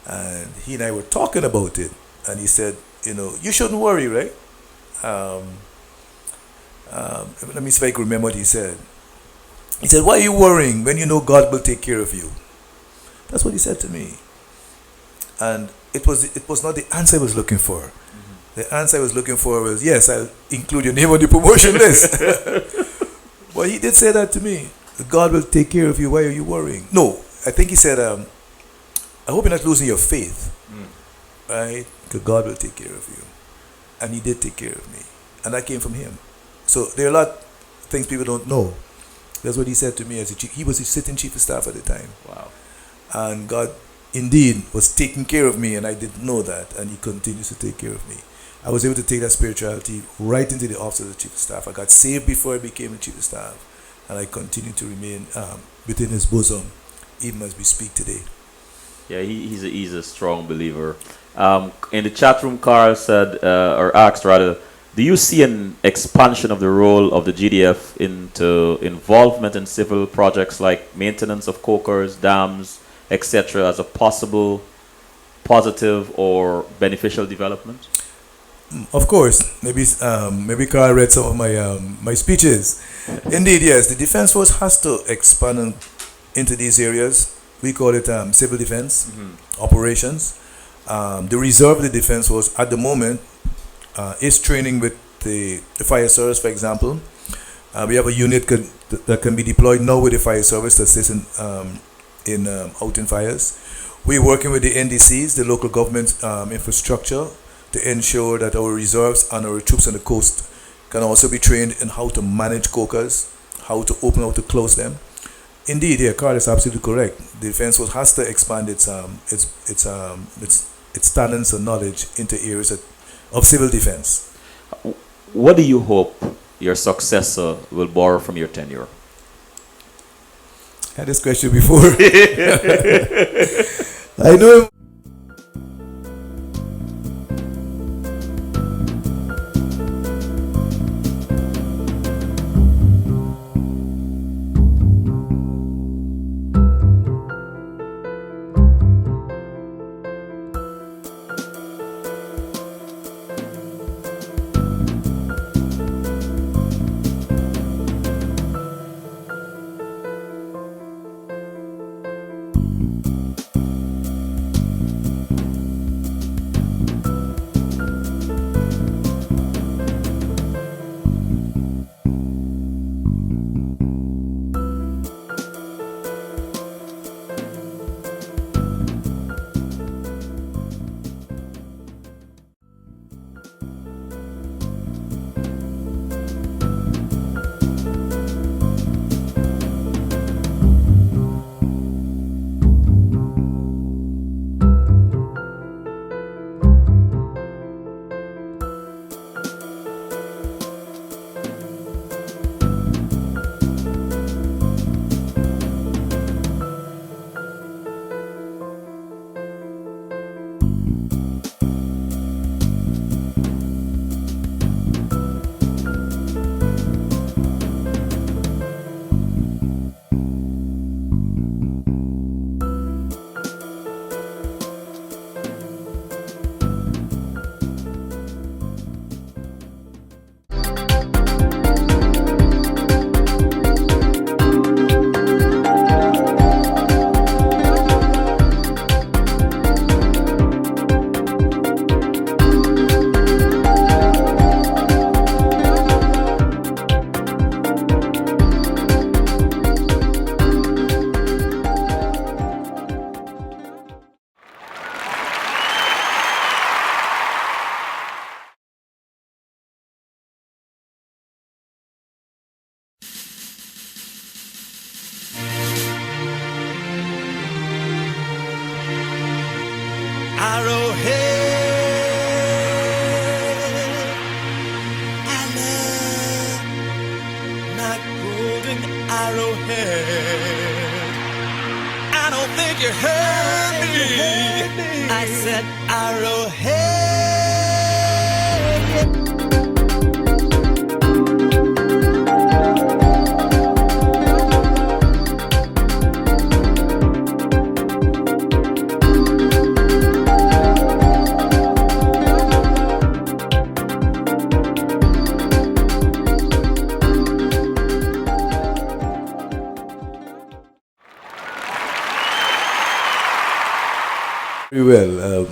And he and I were talking about it. And he said, you know, you shouldn't worry, right? Let me see if I can remember what he said. He said, why are you worrying when you know God will take care of you? That's what he said to me. And it was not the answer I was looking for. The answer I was looking for was, yes, I'll include your name on the promotion list. But he did say that to me. God will take care of you. Why are you worrying? No, I think he said, I hope you're not losing your faith. Right? Because God will take care of you. And he did take care of me. And that came from him. So there are a lot of things people don't know. That's what he said to me as he was the sitting Chief of Staff at the time. Wow. And God indeed was taking care of me, and I didn't know that, and he continues to take care of me. I was able to take that spirituality right into the office of the Chief of Staff. I got saved before I became the Chief of Staff, and I continue to remain within his bosom, even as we speak today. Yeah, he's a strong believer. In the chat room, Carl said, or asked rather, do you see an expansion of the role of the GDF into involvement in civil projects like maintenance of cokers, dams, etc. as a possible positive or beneficial development? Of course. Maybe Carl read some of my speeches. Indeed, yes. The Defense Force has to expand into these areas. We call it civil defense operations. The reserve of the Defense Force at the moment is training with the fire service, for example. We have a unit that can be deployed now with the fire service to assist in out in fires. We're working with the NDCs, the local government infrastructure, to ensure that our reserves and our troops on the coast can also be trained in how to manage cokers, how to open, how to close them. Indeed, yeah, Carl is absolutely correct. The Defense Force has to expand its talents and knowledge into areas of civil defense. What do you hope your successor will borrow from your tenure? I had this question before. I know. If you heard me, I said Arrowhead. Very well.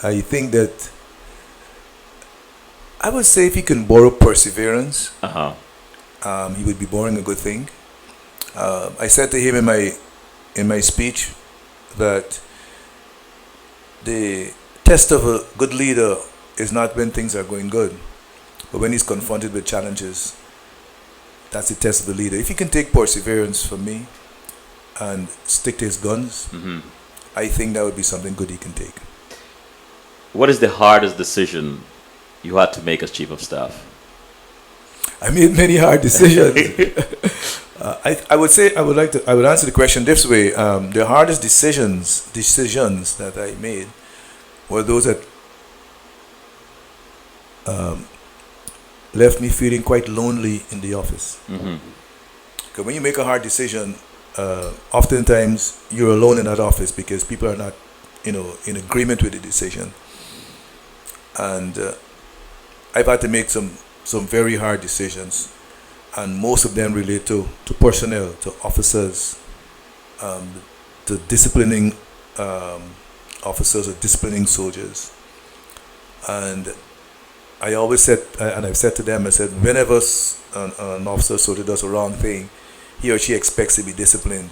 I think that I would say if he can borrow perseverance, he would be borrowing a good thing. I said to him in my speech that the test of a good leader is not when things are going good, but when he's confronted with challenges. That's the test of the leader. If he can take perseverance from me and stick to his guns, I think that would be something good he can take. What is the hardest decision you had to make as chief of staff? I made many hard decisions. I would answer the question this way. The hardest decisions that I made were those that left me feeling quite lonely in the office. Because when you make a hard decision, oftentimes you're alone in that office because people are not, in agreement with the decision. And I've had to make some very hard decisions, and most of them relate to personnel, to officers, to disciplining officers or disciplining soldiers. And I always said, and I've said to them, I said, whenever an officer or soldier does a wrong thing, he or she expects to be disciplined.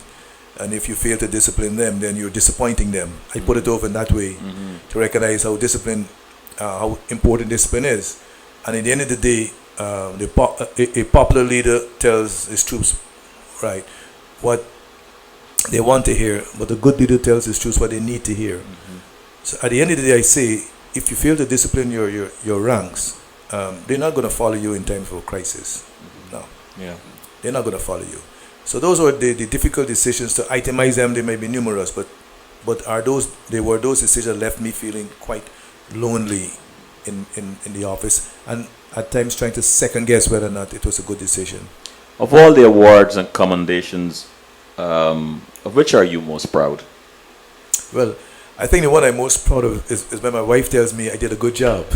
And if you fail to discipline them, then you're disappointing them. I put it over in that way to recognize how important discipline is. And at the end of the day, a popular leader tells his troops, right, what they want to hear, but a good leader tells his troops what they need to hear. So at the end of the day, I say, if you fail to discipline your ranks, they're not going to follow you in times of crisis. No. Yeah. They're not going to follow you. So those were the difficult decisions. To itemize them, they may be numerous, but they were those decisions that left me feeling quite lonely in the office, and at times trying to second guess whether or not it was a good decision. Of all the awards and commendations, of which are you most proud? Well, I think the one I'm most proud of is when my wife tells me I did a good job.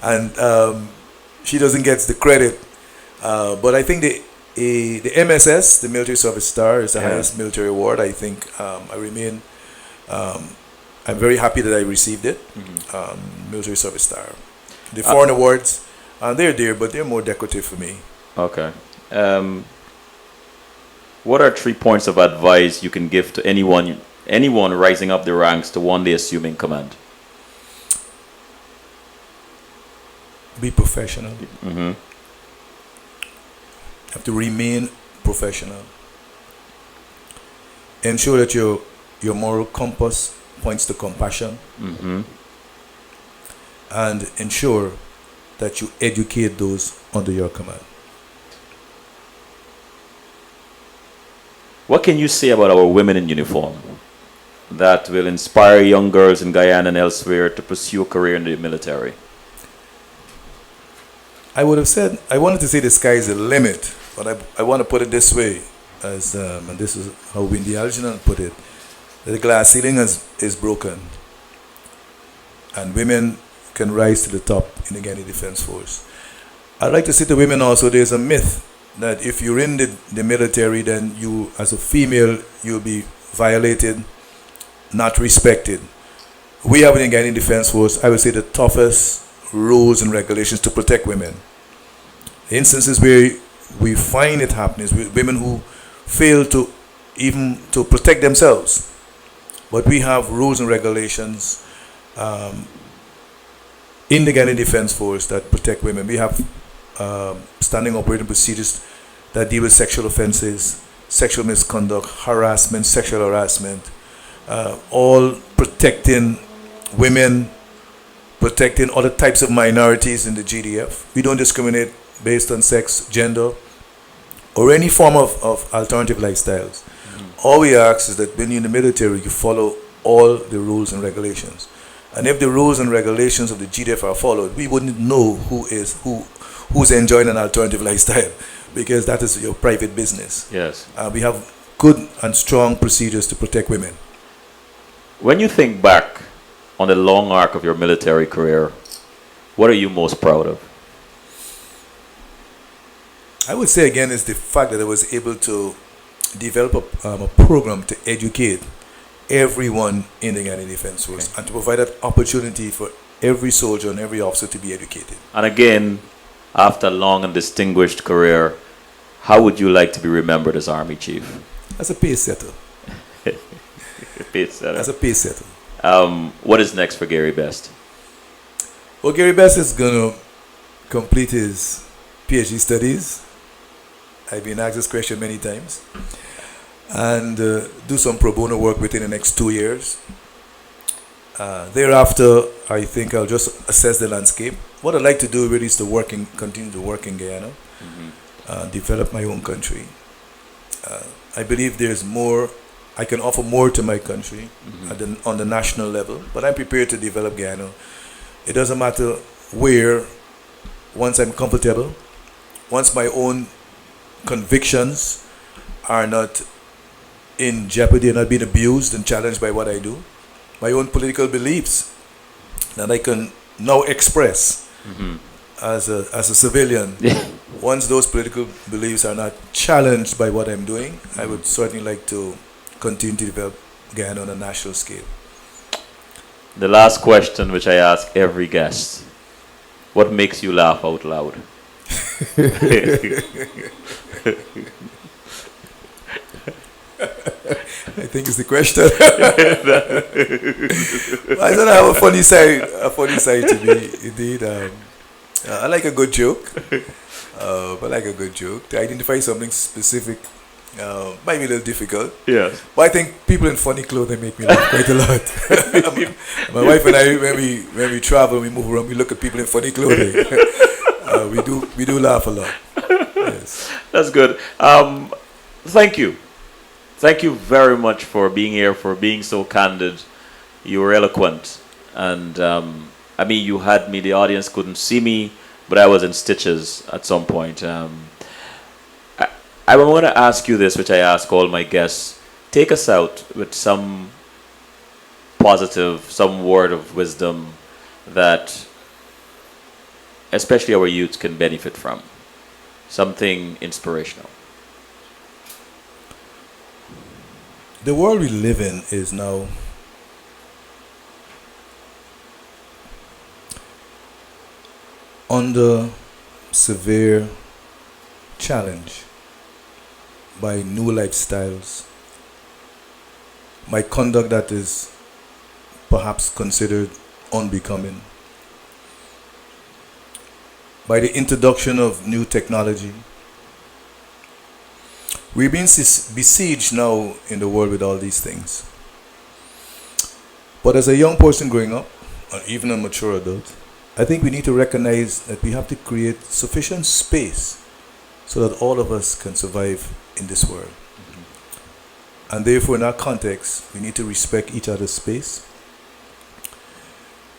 And she doesn't get the credit. But I think the MSS, the Military Service Star, is the highest military award. I think I'm very happy that I received it. Military Service Star. The foreign awards, they're there, but they're more decorative for me. Okay. What are 3 points of advice you can give to anyone rising up the ranks to one day assuming command? Be professional. Have to remain professional. Ensure that your moral compass points to compassion. And ensure that you educate those under your command. What can you say about our women in uniform that will inspire young girls in Guyana and elsewhere to pursue a career in the military? I wanted to say the sky is the limit, but I want to put it this way, and this is how Windy Algernon put it, that the glass ceiling is broken, and women can rise to the top in the Guyana Defense Force. I'd like to say to women also, there's a myth that if you're in the military, then you, as a female, you'll be violated, not respected. We have in the Guyana Defense Force, I would say, the toughest rules and regulations to protect women. The instances where we find it happening is with women who fail to even to protect themselves. But we have rules and regulations in the Guyana Defense Force that protect women. We have standing operating procedures that deal with sexual offenses, sexual misconduct, harassment, sexual harassment, all protecting women, protecting other types of minorities in the GDF. We don't discriminate based on sex, gender, or any form of alternative lifestyles. All we ask is that when you're in the military, you follow all the rules and regulations. And if the rules and regulations of the GDF are followed, we wouldn't know who's enjoying an alternative lifestyle, because that is your private business. Yes. We have good and strong procedures to protect women. When you think back on the long arc of your military career, what are you most proud of? I would say again is the fact that I was able to develop a program to educate everyone in the Ghanaian Defense Force, and to provide that opportunity for every soldier and every officer to be educated. And again, after a long and distinguished career, how would you like to be remembered as Army Chief? As a pace setter. Pace setter. As a pace setter. What is next for Gary Best? Well, Gary Best is going to complete his PhD studies. I've been asked this question many times. And do some pro bono work within the next 2 years. Thereafter, I think I'll just assess the landscape. What I'd like to do really is to continue to work in Guyana, develop my own country. I believe there's more, I can offer more to my country on the national level, but I'm prepared to develop Guyana. It doesn't matter where, once I'm comfortable, once my own convictions are not in jeopardy and not being abused and challenged by what I do, my own political beliefs that I can now express as a civilian. Once those political beliefs are not challenged by what I'm doing, I would certainly like to continue to develop Guyana on a national scale. The last question, which I ask every guest: what makes you laugh out loud? I think it's the question. I don't have a funny side to me, indeed. I like a good joke. I like a good joke. To identify something specific might be a little difficult. Yes. But I think people in funny clothing make me laugh quite a lot. My wife and I, when we travel, we move around, we look at people in funny clothing. We do laugh a lot. Yes. That's good. Thank you. Thank you very much for being here, for being so candid. You were eloquent. And I mean, you had me, the audience couldn't see me, but I was in stitches at some point. I want to ask you this, which I ask all my guests. Take us out with some positive, some word of wisdom that especially our youth can benefit from. Something inspirational. The world we live in is now under severe challenge by new lifestyles, by conduct that is perhaps considered unbecoming, by the introduction of new technology. We're being besieged now in the world with all these things. But as a young person growing up, or even a mature adult, I think we need to recognize that we have to create sufficient space so that all of us can survive in this world. And therefore, in our context, we need to respect each other's space.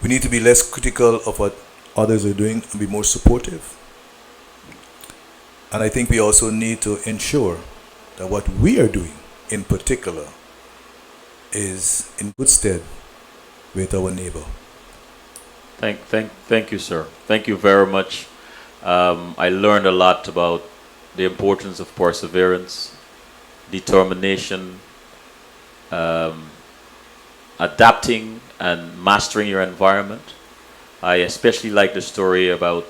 We need to be less critical of what others are doing and be more supportive. And I think we also need to ensure that what we are doing in particular is in good stead with our neighbor. Thank you, sir. Thank you very much. I learned a lot about the importance of perseverance, determination, adapting and mastering your environment. I especially like the story about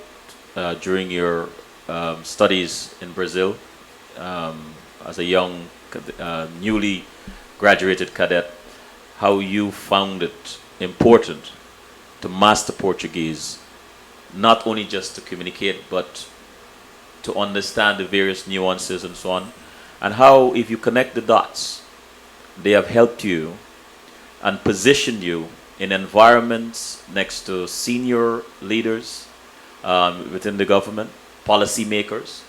during your studies in Brazil as a young, newly graduated cadet, how you found it important to master Portuguese, not only just to communicate, but to understand the various nuances and so on, and how, if you connect the dots, they have helped you and positioned you in environments next to senior leaders within the government, policymakers,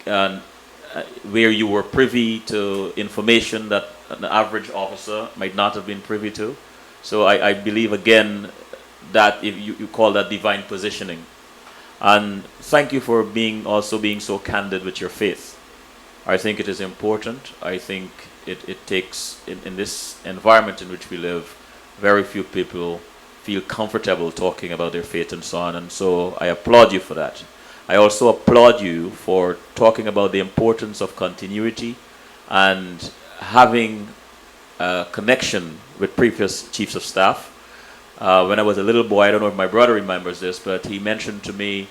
and where you were privy to information that an average officer might not have been privy to. So I believe again that if you call that divine positioning. And thank you for also being so candid with your faith. I think it is important. I think it takes, in this environment in which we live, very few people feel comfortable talking about their faith and so on. And so I applaud you for that. I also applaud you for talking about the importance of continuity and having a connection with previous chiefs of staff. When I was a little boy, I don't know if my brother remembers this, but he mentioned to me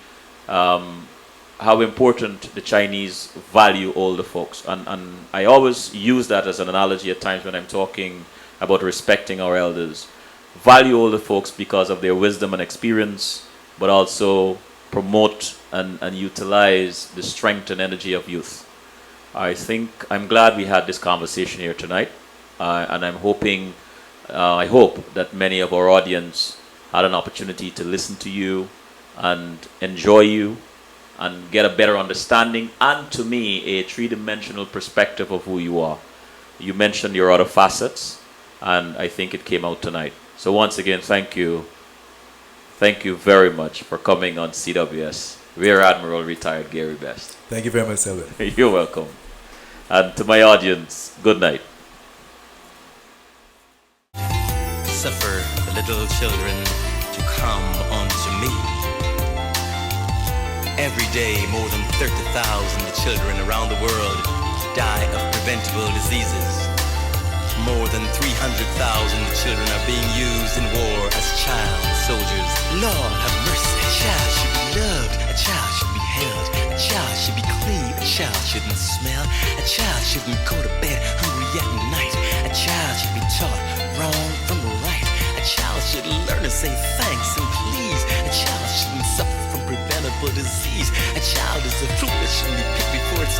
how important the Chinese value older folks. And I always use that as an analogy at times when I'm talking about respecting our elders. Value older folks because of their wisdom and experience, but also promote and utilize the strength and energy of youth. I'm glad we had this conversation here tonight, and I hope that many of our audience had an opportunity to listen to you and enjoy you and get a better understanding and, to me, a three-dimensional perspective of who you are. You mentioned your other facets, and I think it came out tonight. So once again, thank you. Thank you very much for coming on CWS. Rear Admiral Retired Gary Best. Thank you very much, Selwyn. You're welcome. And to my audience, good night. Suffer the little children to come unto me. Every day, more than 30,000 children around the world die of preventable diseases. More than 300,000 children are being used in war as child soldiers. Lord have mercy. A child should be loved. A child should be held. A child should be clean. A child shouldn't smell. A child shouldn't go to bed hungry at night. A child should be taught wrong from right. A child should learn to say thanks and please. A child shouldn't suffer from preventable disease. A child is a fruit that shouldn't be picked before it's